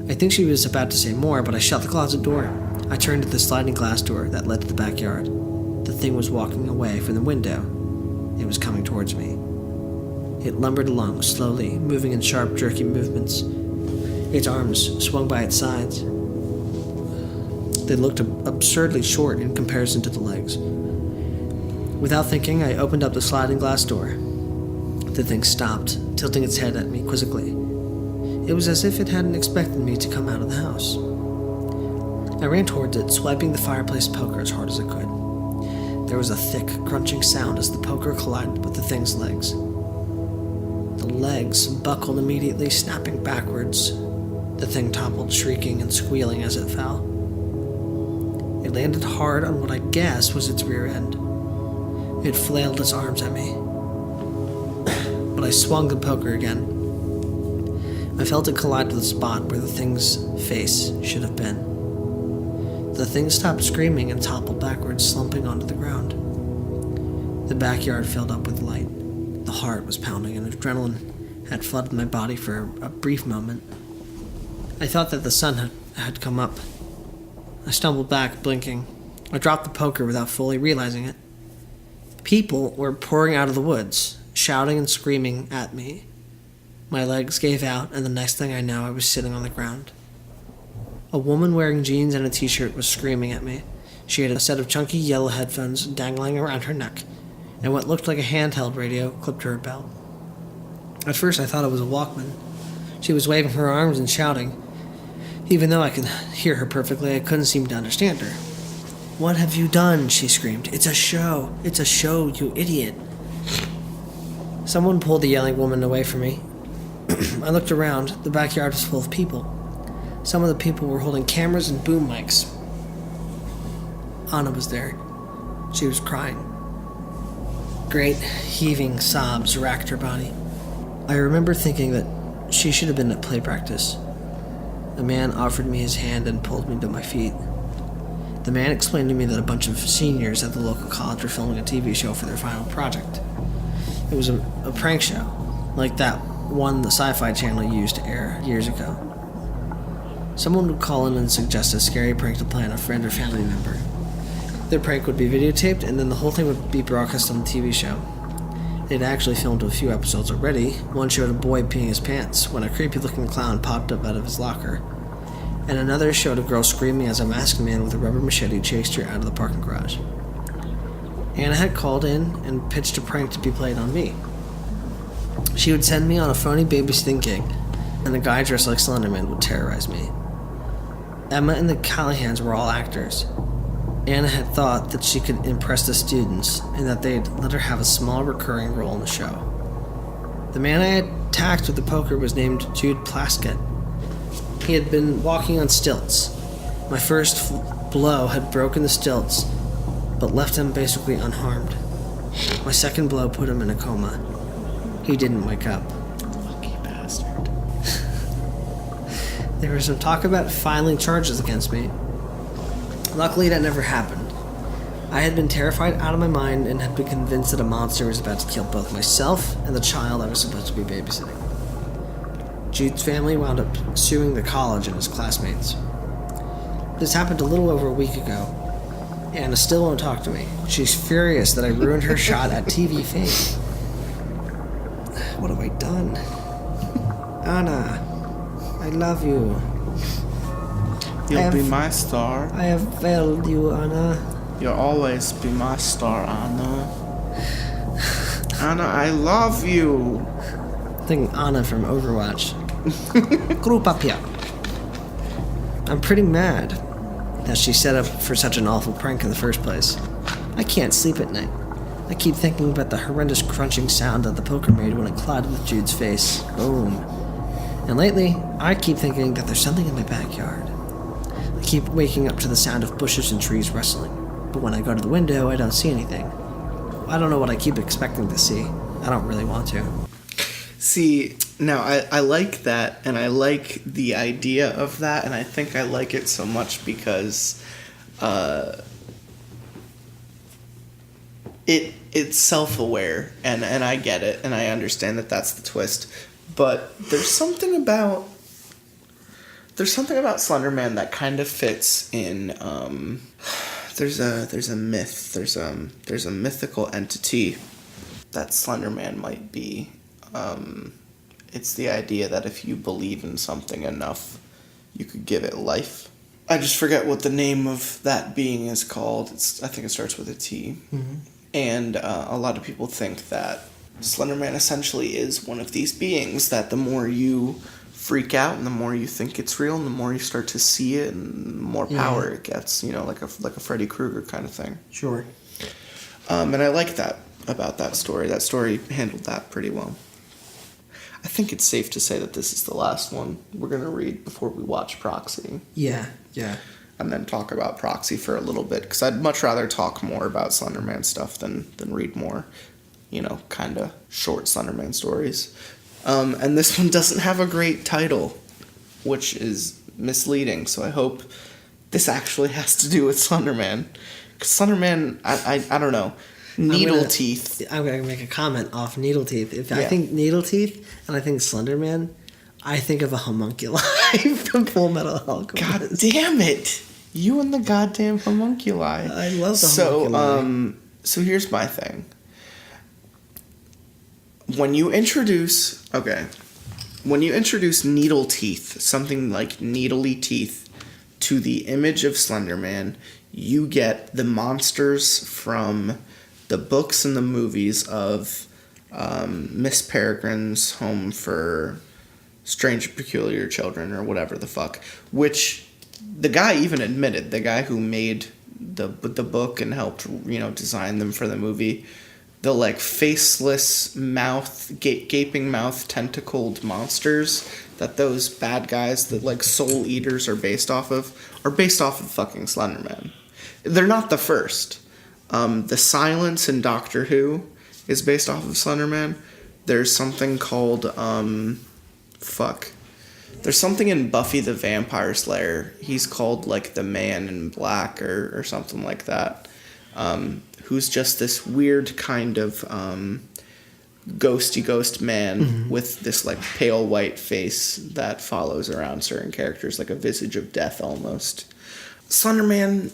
I think she was about to say more, but I shut the closet door. I turned to the sliding glass door that led to the backyard. The thing was walking away from the window. It was coming towards me. It lumbered along slowly, moving in sharp, jerky movements. Its arms swung by its sides. They looked absurdly short in comparison to the legs. Without thinking, I opened up the sliding glass door. The thing stopped, tilting its head at me quizzically. It was as if it hadn't expected me to come out of the house. I ran towards it, swiping the fireplace poker as hard as I could. There was a thick, crunching sound as the poker collided with the thing's legs. The legs buckled immediately, snapping backwards. The thing toppled, shrieking and squealing as it fell. It landed hard on what I guessed was its rear end. It flailed its arms at me. But I swung the poker again. I felt it collide with the spot where the thing's face should have been. The thing stopped screaming and toppled backwards, slumping onto the ground. The backyard filled up with light. The heart was pounding and adrenaline had flooded my body for a brief moment. I thought that the sun had come up. I stumbled back, blinking. I dropped the poker without fully realizing it. People were pouring out of the woods, shouting and screaming at me. My legs gave out, and the next thing I know, I was sitting on the ground. A woman wearing jeans and a t-shirt was screaming at me. She had a set of chunky yellow headphones dangling around her neck, and what looked like a handheld radio clipped to her belt. At first I thought it was a Walkman. She was waving her arms and shouting. Even though I could hear her perfectly, I couldn't seem to understand her. "What have you done?" she screamed. "It's a show! It's a show, you idiot!" Someone pulled the yelling woman away from me. I looked around. The backyard was full of people. Some of the people were holding cameras and boom mics. Anna was there. She was crying. Great, heaving sobs racked her body. I remember thinking that she should have been at play practice. A man offered me his hand and pulled me to my feet. The man explained to me that a bunch of seniors at the local college were filming a TV show for their final project. It was a prank show, like that one the Sci-Fi Channel used to air years ago. Someone would call in and suggest a scary prank to play on a friend or family member. Their prank would be videotaped, and then the whole thing would be broadcast on the TV show. They'd actually filmed a few episodes already. One showed a boy peeing his pants when a creepy-looking clown popped up out of his locker. And another showed a girl screaming as a masked man with a rubber machete chased her out of the parking garage. Anna had called in and pitched a prank to be played on me. She would send me on a phony babysitting gig, and a guy dressed like Slenderman would terrorize me. Emma and the Callahans were all actors. Anna had thought that she could impress the students, and that they'd let her have a small recurring role in the show. The man I had attacked with the poker was named Jude Plaskett. He had been walking on stilts. My first blow had broken the stilts, but left him basically unharmed. My second blow put him in a coma. He didn't wake up. Lucky bastard. There was some talk about filing charges against me. Luckily, that never happened. I had been terrified out of my mind and had been convinced that a monster was about to kill both myself and the child I was supposed to be babysitting. Jude's family wound up suing the college and his classmates. This happened a little over a week ago. Anna still won't talk to me. She's furious that I ruined her shot at TV fame. What have I done? Anna, I love you. You'll be my star. I have failed you, Anna. You'll always be my star, Anna. Anna, I love you. I'm thinking Anna from Overwatch. Group up here. I'm pretty mad that she set up for such an awful prank in the first place. I can't sleep at night. I keep thinking about the horrendous crunching sound that the poker made when it collided with Jude's face. Boom. And lately, I keep thinking that there's something in my backyard. I keep waking up to the sound of bushes and trees rustling, but when I go to the window, I don't see anything. I don't know what I keep expecting to see. I don't really want to. See, now I like that, and I like the idea of that, and I think I like it so much because it's self-aware, and I get it, and I understand that that's the twist, but there's something about Slenderman that kind of fits in. There's a myth. There's a mythical entity that Slenderman might be. It's the idea that if you believe in something enough, you could give it life. I just forget what the name of that being is called. I think it starts with a T. Mm-hmm. And a lot of people think that Slenderman essentially is one of these beings, that the more you freak out, and the more you think it's real, and the more you start to see it, and the more power it gets. You know, like a Freddy Krueger kind of thing. Sure. And I like that about that story. That story handled that pretty well. I think it's safe to say that this is the last one we're going to read before we watch Proxy. Yeah. And then talk about Proxy for a little bit, because I'd much rather talk more about Slenderman stuff than read more, kind of short Slenderman stories. And this one doesn't have a great title, which is misleading, so I hope this actually has to do with Slenderman. Because Slenderman, I don't know. NeedleTeeth. I'm going to make a comment off NeedleTeeth. I think NeedleTeeth and I think Slenderman, I think of a homunculi from Full Metal Alchemist. God damn it! You and the goddamn homunculi. I love the homunculi. So here's my thing. When you introduce NeedleTeeth, something like needly teeth, to the image of Slenderman, you get the monsters from the books and the movies of Miss Peregrine's Home for Strange and Peculiar Children, or whatever the fuck, which the guy even admitted, the guy who made the book and helped, design them for the movie, the, faceless mouth, gaping mouth, tentacled monsters that those bad guys, the, soul eaters are based off of fucking Slenderman. They're not the first. The Silence in Doctor Who is based off of Slenderman. There's something called, There's something in Buffy the Vampire Slayer. He's called, the Man in Black or something like that. Who's just this weird kind of, ghosty ghost man with this, pale white face that follows around certain characters, like a visage of death almost. Slenderman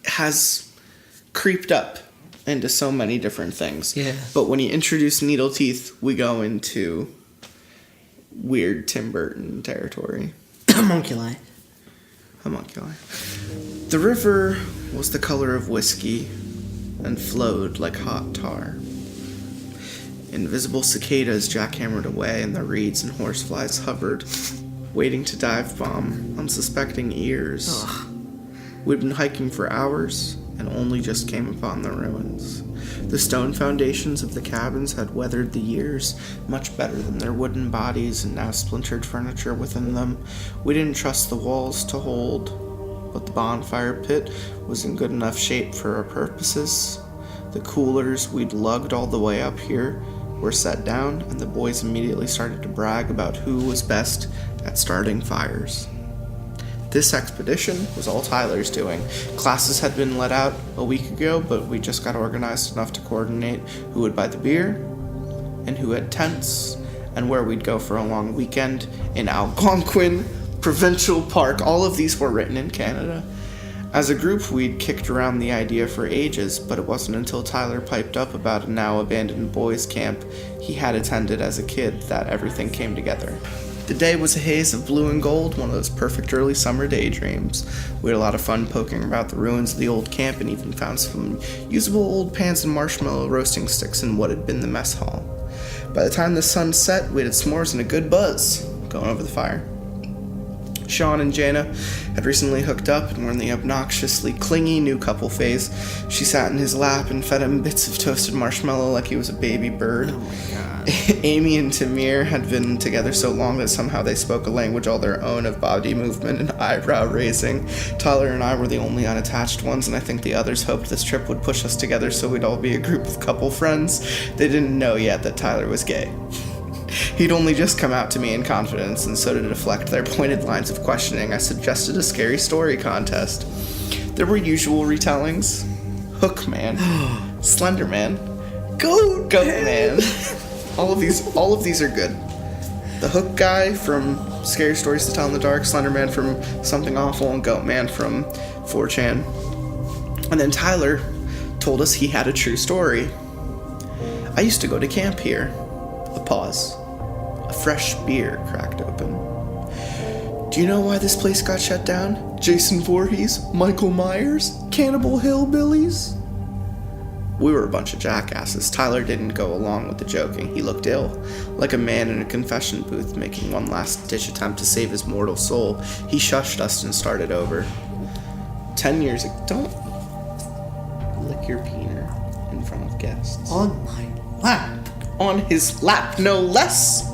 has creeped up into so many different things. Yeah. But when you introduce NeedleTeeth, we go into weird Tim Burton territory. Homunculi. The river was the color of whiskey and flowed like hot tar. Invisible cicadas jackhammered away, and the reeds and horseflies hovered, waiting to dive bomb unsuspecting ears. Ugh. We'd been hiking for hours and only just came upon the ruins. The stone foundations of the cabins had weathered the years much better than their wooden bodies and now splintered furniture within them. We didn't trust the walls to hold, but the bonfire pit was in good enough shape for our purposes. The coolers we'd lugged all the way up here were set down, and the boys immediately started to brag about who was best at starting fires. This expedition was all Tyler's doing. Classes had been let out a week ago, but we just got organized enough to coordinate who would buy the beer, and who had tents, and where we'd go for a long weekend in Algonquin Provincial Park. All of these were written in Canada. As a group, we'd kicked around the idea for ages, but it wasn't until Tyler piped up about a now-abandoned boys' camp he had attended as a kid that everything came together. The day was a haze of blue and gold, one of those perfect early summer daydreams. We had a lot of fun poking about the ruins of the old camp and even found some usable old pans and marshmallow roasting sticks in what had been the mess hall. By the time the sun set, we had s'mores and a good buzz going over the fire. Sean and Jana had recently hooked up and were in the obnoxiously clingy new couple phase. She sat in his lap and fed him bits of toasted marshmallow like he was a baby bird. Oh my god. Amy and Tamir had been together so long that somehow they spoke a language all their own of body movement and eyebrow raising. Tyler and I were the only unattached ones, and I think the others hoped this trip would push us together so we'd all be a group of couple friends. They didn't know yet that Tyler was gay. He'd only just come out to me in confidence, and so to deflect their pointed lines of questioning, I suggested a scary story contest. There were usual retellings. Hookman, Slenderman, Goat Man. All of these are good. The Hook guy from Scary Stories to Tell in the Dark, Slenderman from Something Awful, and Goat Man from 4chan. And then Tyler told us he had a true story. I used to go to camp here. A pause. A fresh beer cracked open. Do you know why this place got shut down? Jason Voorhees? Michael Myers? Cannibal Hillbillies? We were a bunch of jackasses. Tyler didn't go along with the joking. He looked ill, like a man in a confession booth making one last-ditch attempt to save his mortal soul. He shushed us and started over. 10 years ago... Don't lick your peener in front of guests. On my lap. On his lap, no less!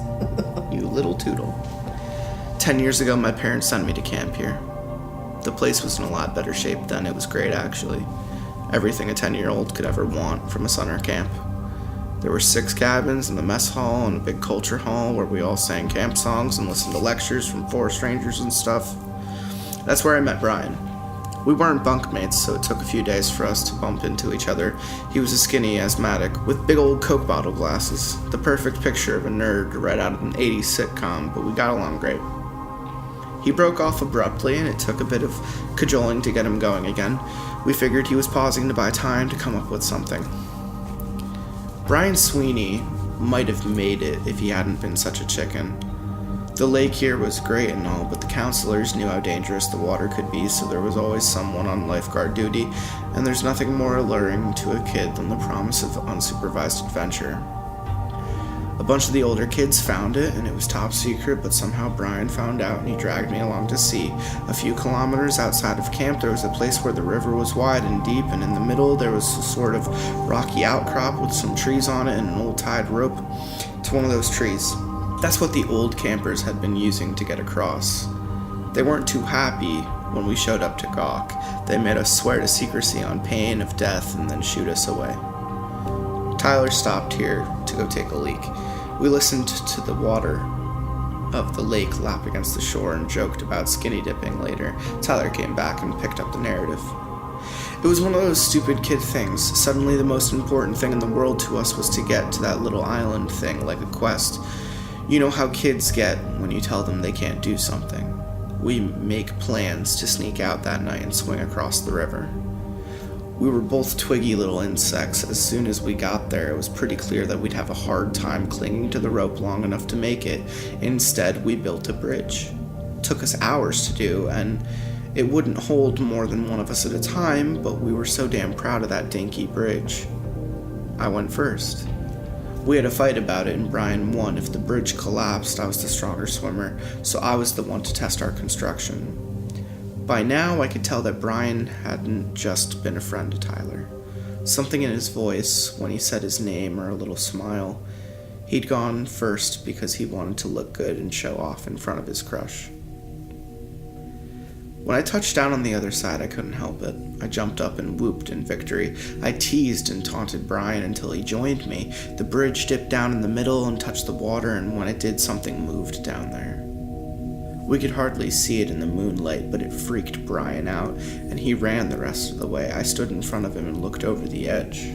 You little toodle. 10 years ago, my parents sent me to camp here. The place was in a lot better shape then. It was great, actually. Everything a 10-year-old could ever want from a summer camp. There were 6 cabins and a mess hall and a big culture hall where we all sang camp songs and listened to lectures from forest rangers and stuff. That's where I met Brian. We weren't bunkmates, so it took a few days for us to bump into each other. He was a skinny asthmatic with big old Coke bottle glasses, the perfect picture of a nerd right out of an 80s sitcom, but we got along great. He broke off abruptly, and it took a bit of cajoling to get him going again. We figured he was pausing to buy time to come up with something. Brian Sweeney might have made it if he hadn't been such a chicken. The lake here was great and all, but the counselors knew how dangerous the water could be, so there was always someone on lifeguard duty, and there's nothing more alluring to a kid than the promise of unsupervised adventure. A bunch of the older kids found it, and it was top secret, but somehow Brian found out and he dragged me along to see. A few kilometers outside of camp, there was a place where the river was wide and deep, and in the middle there was a sort of rocky outcrop with some trees on it and an old tied rope to one of those trees. That's what the old campers had been using to get across. They weren't too happy when we showed up to gawk. They made us swear to secrecy on pain of death and then shoot us away. Tyler stopped here to go take a leak. We listened to the water of the lake lap against the shore and joked about skinny dipping later. Tyler came back and picked up the narrative. It was one of those stupid kid things. Suddenly the most important thing in the world to us was to get to that little island thing, like a quest. You know how kids get when you tell them they can't do something. We make plans to sneak out that night and swing across the river. We were both twiggy little insects. As soon as we got there, it was pretty clear that we'd have a hard time clinging to the rope long enough to make it. Instead, we built a bridge. It took us hours to do, and it wouldn't hold more than one of us at a time, but we were so damn proud of that dinky bridge. I went first. We had a fight about it, and Brian won. If the bridge collapsed, I was the stronger swimmer, so I was the one to test our construction. By now, I could tell that Brian hadn't just been a friend to Tyler. Something in his voice, when he said his name or a little smile, he'd gone first because he wanted to look good and show off in front of his crush. When I touched down on the other side, I couldn't help it. I jumped up and whooped in victory. I teased and taunted Brian until he joined me. The bridge dipped down in the middle and touched the water, and when it did, something moved down there. We could hardly see it in the moonlight, but it freaked Brian out, and he ran the rest of the way. I stood in front of him and looked over the edge.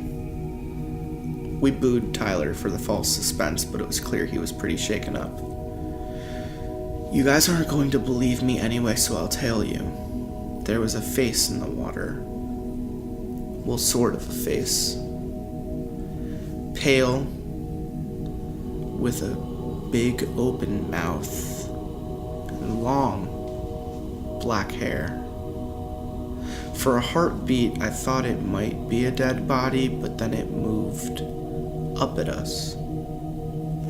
We booed Tyler for the false suspense, but it was clear he was pretty shaken up. You guys aren't going to believe me anyway, so I'll tell you. There was a face in the water. Well, sort of a face. Pale, with a big open mouth. Long, black hair. For a heartbeat, I thought it might be a dead body, but then it moved up at us.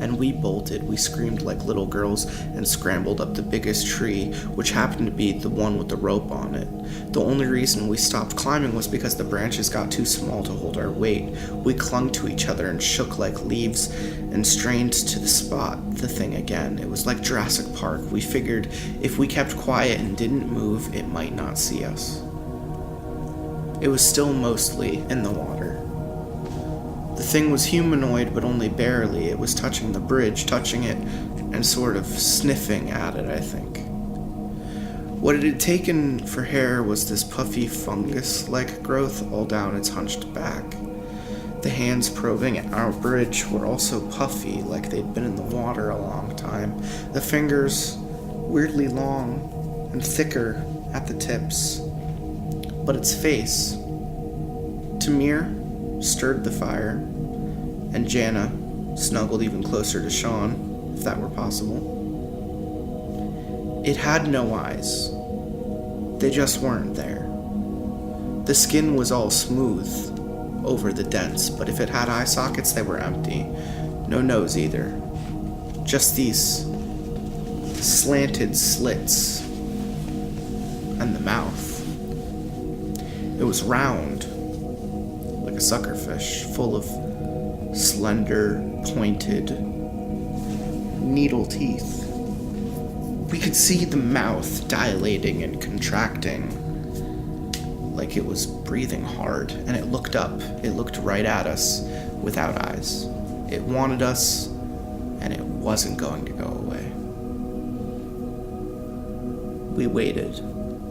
And we bolted. We screamed like little girls and scrambled up the biggest tree, which happened to be the one with the rope on it. The only reason we stopped climbing was because the branches got too small to hold our weight. We clung to each other and shook like leaves and strained to spot the thing again. It was like Jurassic Park. We figured if we kept quiet and didn't move, it might not see us. It was still mostly in the water. The thing was humanoid, but only barely. It was touching the bridge, touching it, and sort of sniffing at it, I think. What it had taken for hair was this puffy fungus-like growth all down its hunched back. The hands probing at our bridge were also puffy, like they'd been in the water a long time. The fingers, weirdly long and thicker at the tips. But its face, Tamir, stirred the fire, and Jana snuggled even closer to Sean, if that were possible. It had no eyes. They just weren't there. The skin was all smooth, over the dents, but if it had eye sockets, they were empty. No nose either. Just these slanted slits and the mouth. It was round, like a suckerfish, full of slender, pointed needle teeth. We could see the mouth dilating and contracting like it was breathing hard, and it looked up. It looked right at us without eyes. It wanted us, and it wasn't going to go away. We waited.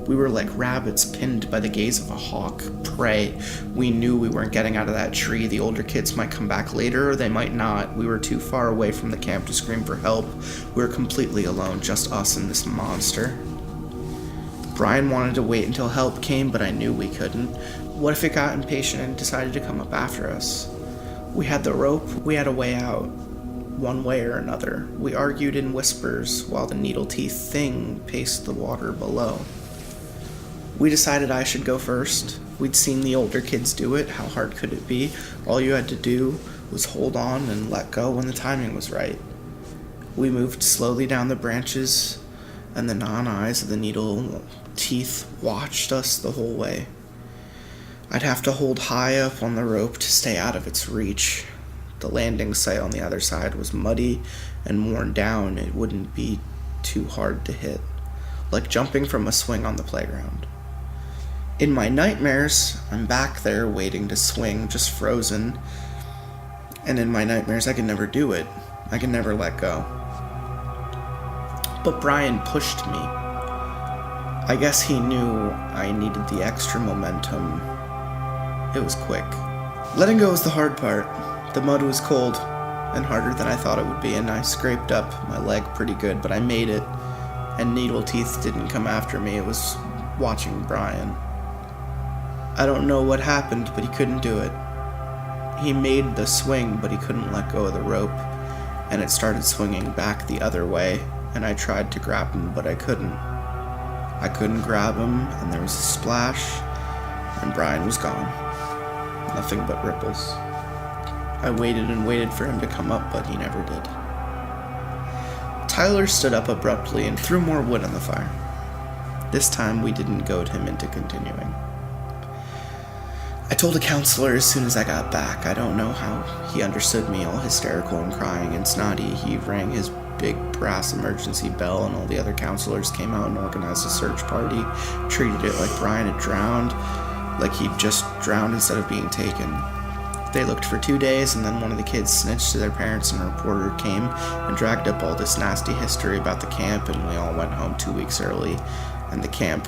We were like rabbits pinned by the gaze of a hawk, prey. We knew we weren't getting out of that tree. The older kids might come back later, or they might not. We were too far away from the camp to scream for help. We were completely alone, just us and this monster. Brian wanted to wait until help came, but I knew we couldn't. What if it got impatient and decided to come up after us? We had the rope. We had a way out. One way or another. We argued in whispers while the needle teeth thing paced the water below. We decided I should go first. We'd seen the older kids do it. How hard could it be? All you had to do was hold on and let go when the timing was right. We moved slowly down the branches, and the non-eyes of the needle teeth watched us the whole way. I'd have to hold high up on the rope to stay out of its reach. The landing site on the other side was muddy and worn down. It wouldn't be too hard to hit, like jumping from a swing on the playground. In my nightmares, I'm back there waiting to swing, just frozen. And in my nightmares, I could never do it. I could never let go. But Brian pushed me. I guess he knew I needed the extra momentum. It was quick. Letting go was the hard part. The mud was cold and harder than I thought it would be, and I scraped up my leg pretty good, but I made it, and needle teeth didn't come after me. It was watching Brian. I don't know what happened, but he couldn't do it. He made the swing, but he couldn't let go of the rope, and it started swinging back the other way, and I tried to grab him, but I couldn't. I couldn't grab him, and there was a splash, and Brian was gone. Nothing but ripples. I waited and waited for him to come up, but he never did. Tyler stood up abruptly and threw more wood on the fire. This time, we didn't goad him into continuing. I told a counselor as soon as I got back. I don't know how he understood me, all hysterical and crying and snotty. He rang his big brass emergency bell, and all the other counselors came out and organized a search party, treated it like Brian had drowned, like he'd just drowned instead of being taken. They looked for 2 days, and then one of the kids snitched to their parents, and a reporter came and dragged up all this nasty history about the camp, and we all went home 2 weeks early, and the camp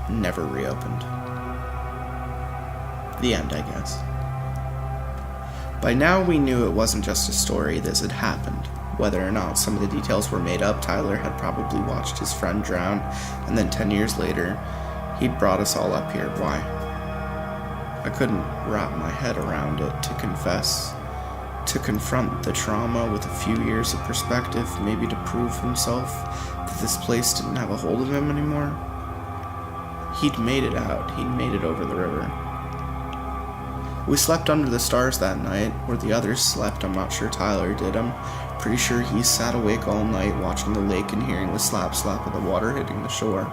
never reopened. The end, I guess. By now we knew it wasn't just a story, this had happened. Whether or not some of the details were made up, Tyler had probably watched his friend drown, and then 10 years later, he'd brought us all up here. Why? I couldn't wrap my head around it. To confess, to confront the trauma with a few years of perspective, maybe to prove himself that this place didn't have a hold of him anymore. He'd made it out. He'd made it over the river. We slept under the stars that night, where the others slept. I'm not sure Tyler did. I'm pretty sure he sat awake all night watching the lake and hearing the slap of the water hitting the shore.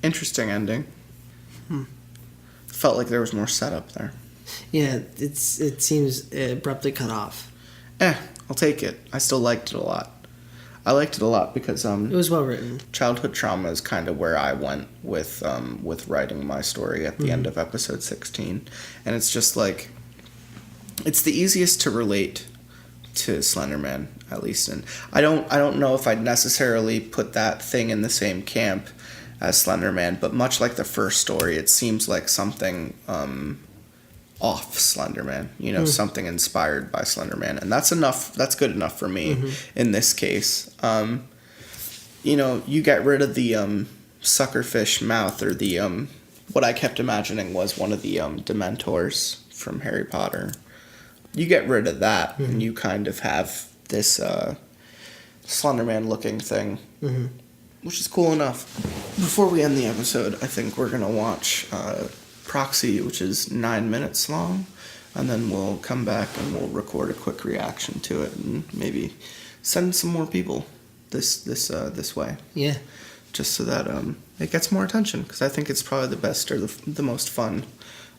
Interesting ending. Felt like there was more setup there. Yeah, it seems abruptly cut off. I'll take it. I still liked it a lot. I liked it a lot because it was well written. Childhood trauma is kind of where I went with writing my story at the end of episode 16, and it's just like it's the easiest to relate to Slenderman, at least. And I don't know if I'd necessarily put that thing in the same camp as Slenderman, but much like the first story, it seems like something off Slenderman, something inspired by Slenderman, and that's enough. That's good enough for me in this case. You get rid of the suckerfish mouth, or the what I kept imagining was one of the Dementors from Harry Potter. You get rid of that, and you kind of have this Slenderman looking thing, which is cool enough. Before we end the episode, I think we're gonna watch Proxy, which is 9 minutes long, and then we'll come back and we'll record a quick reaction to it and maybe send some more people this way. Yeah. Just so that it gets more attention, because I think it's probably the best or the most fun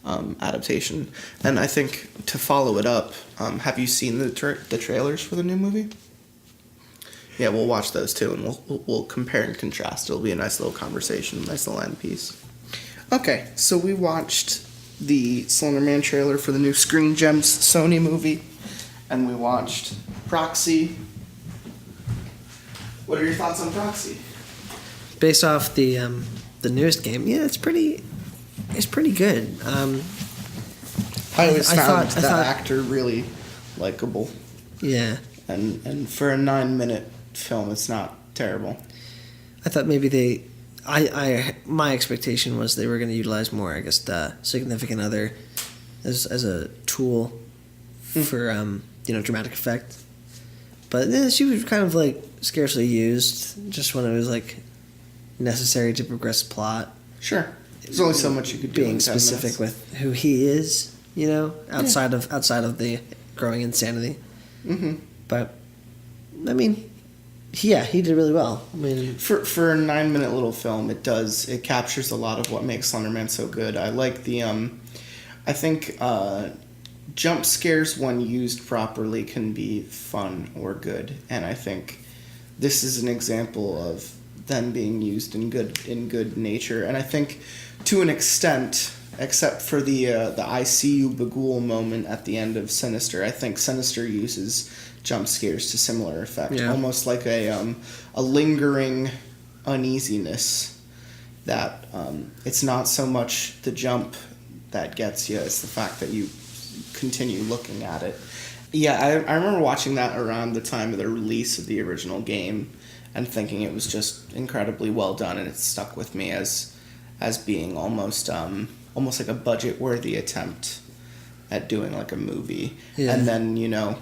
adaptation. And I think to follow it up, have you seen the trailers for the new movie? Yeah, we'll watch those too, and we'll compare and contrast. It'll be a nice little conversation, nice little end piece. Okay, so we watched the Slenderman trailer for the new Screen Gems Sony movie, and we watched Proxy. What are your thoughts on Proxy? Based off the newest game, yeah, it's pretty good. I always found that actor really likable. Yeah. And for a 9-minute film, it's not terrible. I thought maybe my expectation was they were going to utilize more, I guess, the significant other as a tool for dramatic effect. But she was kind of like scarcely used, just when it was like necessary to progress the plot. Sure. There's only so much you could do. Being specific with who he is, outside of the growing insanity. Mm-hmm. But I mean, he did really well. I mean, for a 9-minute little film, it captures a lot of what makes Slenderman so good. I like the I think jump scares, when used properly, can be fun or good, and I think this is an example of them being used in good nature. And I think to an extent, except for the I see you Bagul moment at the end of Sinister, I think Sinister uses jump scares to similar effect, almost like a lingering uneasiness that it's not so much the jump that gets you, it's the fact that you continue looking at it. Yeah, I remember watching that around the time of the release of the original game and thinking it was just incredibly well done, and it stuck with me as being almost like a budget-worthy attempt at doing like a movie. Yeah. And then,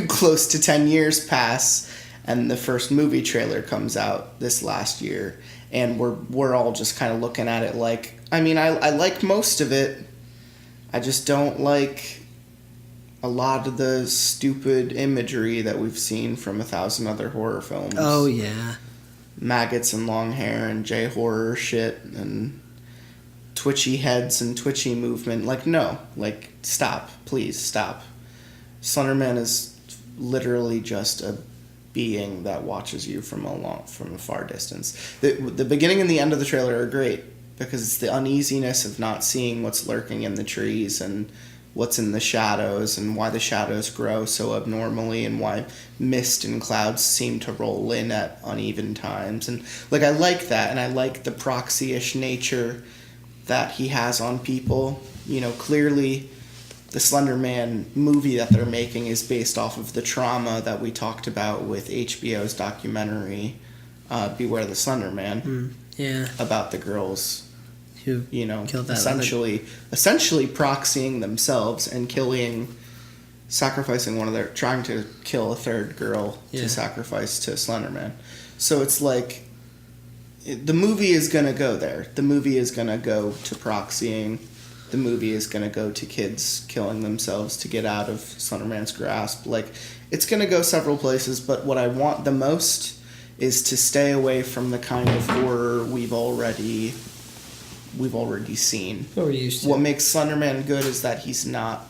close to 10 years pass, and the first movie trailer comes out this last year, and we're all just kind of looking at it like, I mean, I like most of it, I just don't like a lot of the stupid imagery that we've seen from 1,000 other horror films. Oh, yeah. Maggots and long hair and J-horror shit and twitchy heads and twitchy movement. Like, no. Like, stop. Please, stop. Slenderman is literally just a being that watches you from a far distance. The beginning and the end of the trailer are great because it's the uneasiness of not seeing what's lurking in the trees and what's in the shadows and why the shadows grow so abnormally and why mist and clouds seem to roll in at uneven times. And like, I like that, and I like the proxy-ish nature that he has on people. Clearly the Slenderman movie that they're making is based off of the trauma that we talked about with HBO's documentary Beware the Slenderman. About the girls who killed that essentially proxying themselves and sacrificing trying to kill a third girl to sacrifice to Slenderman. So it's like the movie is gonna go there. The movie is gonna go to proxying. The movie is gonna go to kids killing themselves to get out of Slenderman's grasp. Like, it's gonna go several places, but what I want the most is to stay away from the kind of horror we've already seen. What we're used to. What makes Slenderman good is that he's not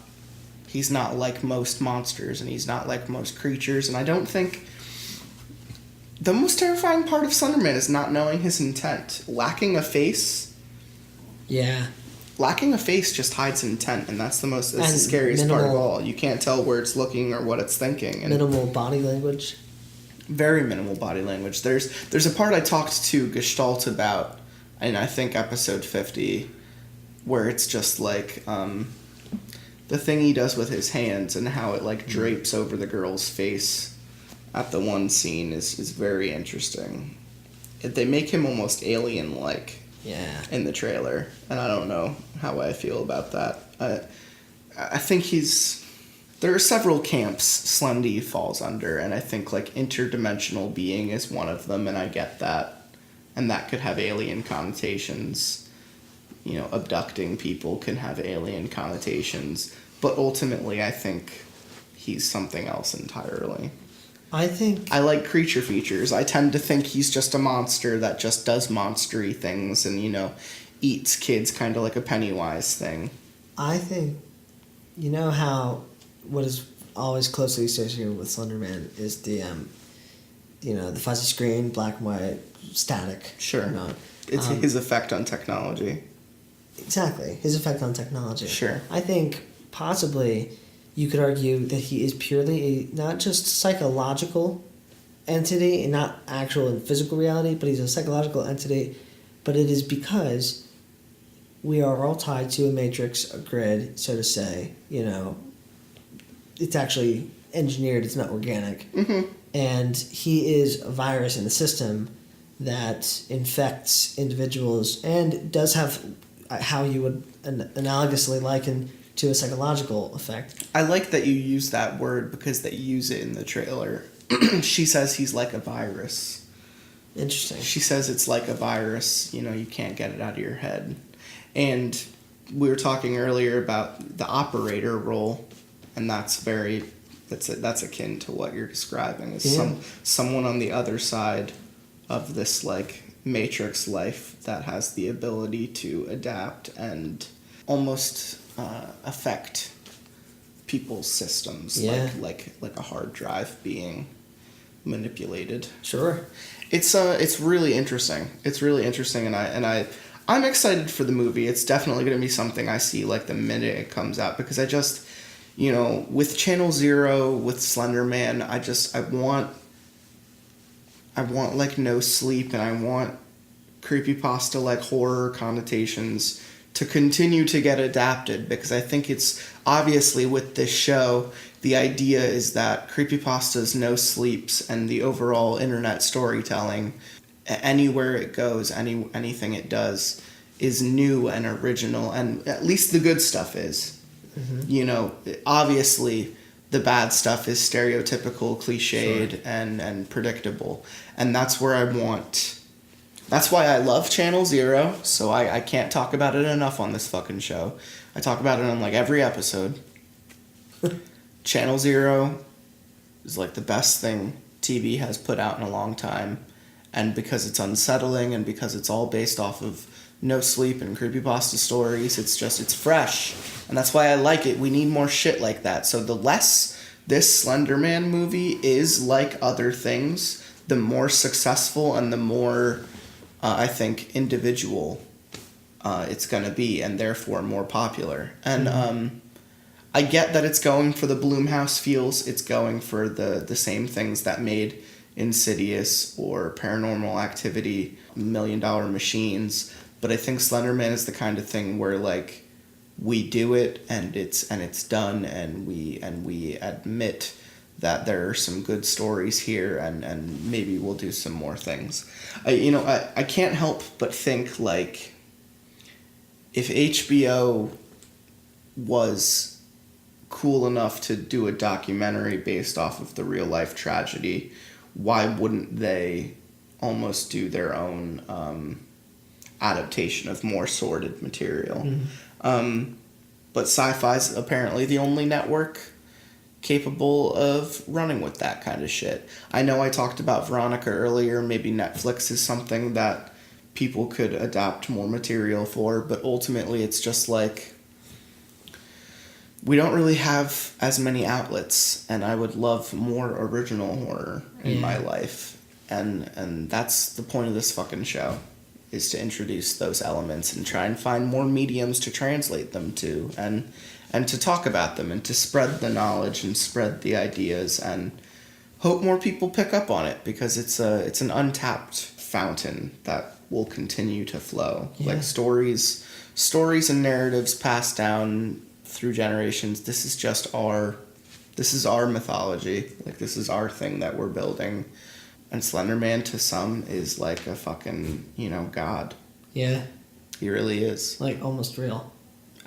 like most monsters, and he's not like most creatures, and I don't think the most terrifying part of Slenderman is not knowing his intent. Lacking a face just hides intent, and that's the scariest part of all. You can't tell where it's looking or what it's thinking. And minimal body language. Very minimal body language. There's a part I talked to Gestalt about, and I think episode 50, where it's just like the thing he does with his hands and how it like drapes over the girl's face at the one scene is very interesting. They make him almost alien-like in the trailer, and I don't know how I feel about that. I think there are several camps Slendy falls under, and I think like interdimensional being is one of them, and I get that. And that could have alien connotations. abducting people can have alien connotations. But ultimately, I think he's something else entirely. I like creature features. I tend to think he's just a monster that just does monstery things and, eats kids kind of like a Pennywise thing. I think, how what is always closely associated with Slenderman is the fuzzy screen, black and white, static. Sure. It's his effect on technology. Exactly. His effect on technology. Sure. I think possibly you could argue that he is purely not just psychological entity and not actual and physical reality, but he's a psychological entity. But it is because we are all tied to a matrix, a grid, so to say. It's actually engineered, it's not organic. Mm-hmm. And he is a virus in the system that infects individuals and does have how you would analogously liken to a psychological effect. I like that you use that word because they use it in the trailer. She says he's like a virus. Interesting. She says it's like a virus, you can't get it out of your head. And we were talking earlier about the operator role, and that's akin to what you're describing. Is someone on the other side of this like matrix life that has the ability to adapt and almost affect people's systems, like a hard drive being manipulated. Sure. It's really interesting. It's really interesting, and I'm excited for the movie. It's definitely going to be something I see like the minute it comes out, because I just, with Channel Zero, with Slenderman, I want like no sleep, and I want creepypasta like horror connotations to continue to get adapted, because I think it's obviously with this show, the idea is that creepypasta's no sleeps and the overall internet storytelling, anywhere it goes, anything it does, is new and original, and at least the good stuff is. Mm-hmm. Obviously the bad stuff is stereotypical, cliched, sure, and predictable, and that's where I want. That's why I love Channel Zero, so I can't talk about it enough on this fucking show. I talk about it on like every episode. Channel Zero is like the best thing TV has put out in a long time, and because it's unsettling and because it's all based off of no sleep and creepypasta stories, it's fresh, and that's why I like it. We need more shit like that. So the less this Slenderman movie is like other things, the more successful and the more I think individual it's going to be, and therefore more popular. And I get that it's going for the Blumhouse feels. It's going for the same things that made Insidious or Paranormal Activity $1 Million Machines. But I think Slenderman is the kind of thing where like we do it and it's done, and we admit that there are some good stories here, and maybe we'll do some more things. I can't help but think, like, if HBO was cool enough to do a documentary based off of the real life tragedy, why wouldn't they almost do their own adaptation of more sordid material? Mm-hmm. But Sci-Fi's apparently the only network capable of running with that kind of shit. I know I talked about Veronica earlier. Maybe Netflix is something that people could adapt more material for, but ultimately it's just like we don't really have as many outlets, and I would love more original horror in my life. And that's the point of this fucking show, is to introduce those elements and try and find more mediums to translate them to, and to talk about them, and to spread the knowledge and spread the ideas, and hope more people pick up on it, because it's an untapped fountain that will continue to flow. Yeah. Like stories and narratives passed down through generations. This is our mythology. Like, this is our thing that we're building. And Slenderman to some is like a fucking, god. Yeah. He really is. Like, almost real.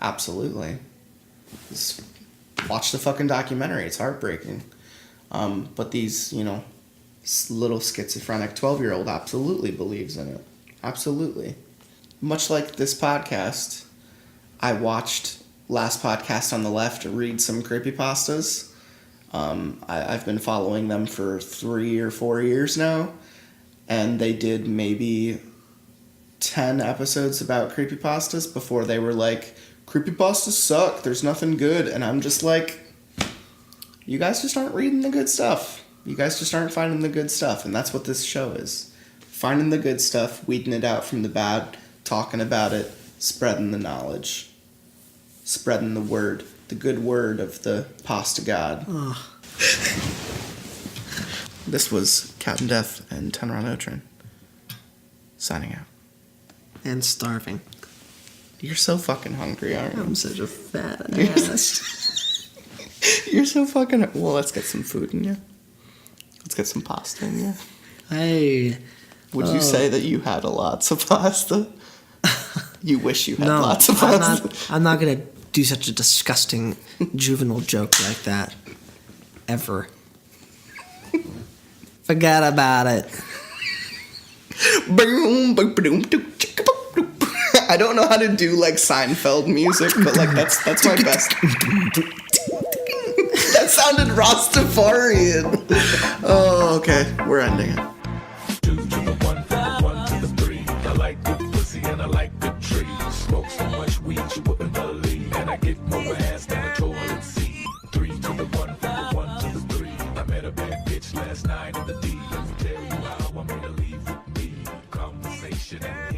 Absolutely. Just watch the fucking documentary. It's heartbreaking. But these, little schizophrenic 12-year-old absolutely believes in it. Absolutely. much like this podcast, I watched Last Podcast on the Left read some creepypastas. I've been following them for 3 or 4 years now, and they did maybe 10 episodes about creepypastas before they were like, creepypastas suck, there's nothing good. And I'm just like, you guys just aren't reading the good stuff. You guys just aren't finding the good stuff. And that's what this show is. Finding the good stuff, weeding it out from the bad, talking about it, spreading the knowledge, spreading the word, the good word of the pasta god. Oh. This was Captain Death and Tenron Otrin signing out. And starving. You're so fucking hungry, aren't you? I'm such a fat ass. You're so fucking... Well, let's get some food in you. Let's get some pasta in you. Hey. Would you say that you had lots of pasta? You wish you had lots of pasta? I'm not going to do such a disgusting juvenile joke like that. Ever. Forget about it. I don't know how to do like Seinfeld music, but like that's my best. That sounded Rastafarian. Oh, okay. We're ending it. 2 to the 1, 1 to the 3. I like good pussy and I like good trees. Smoke so much weed you wouldn't believe, and I get more ass than a toilet seat. 3 to the 1, 1 to the 3. I met a bad bitch last night in the D. Let me tell you how I made her leave with me. Conversation and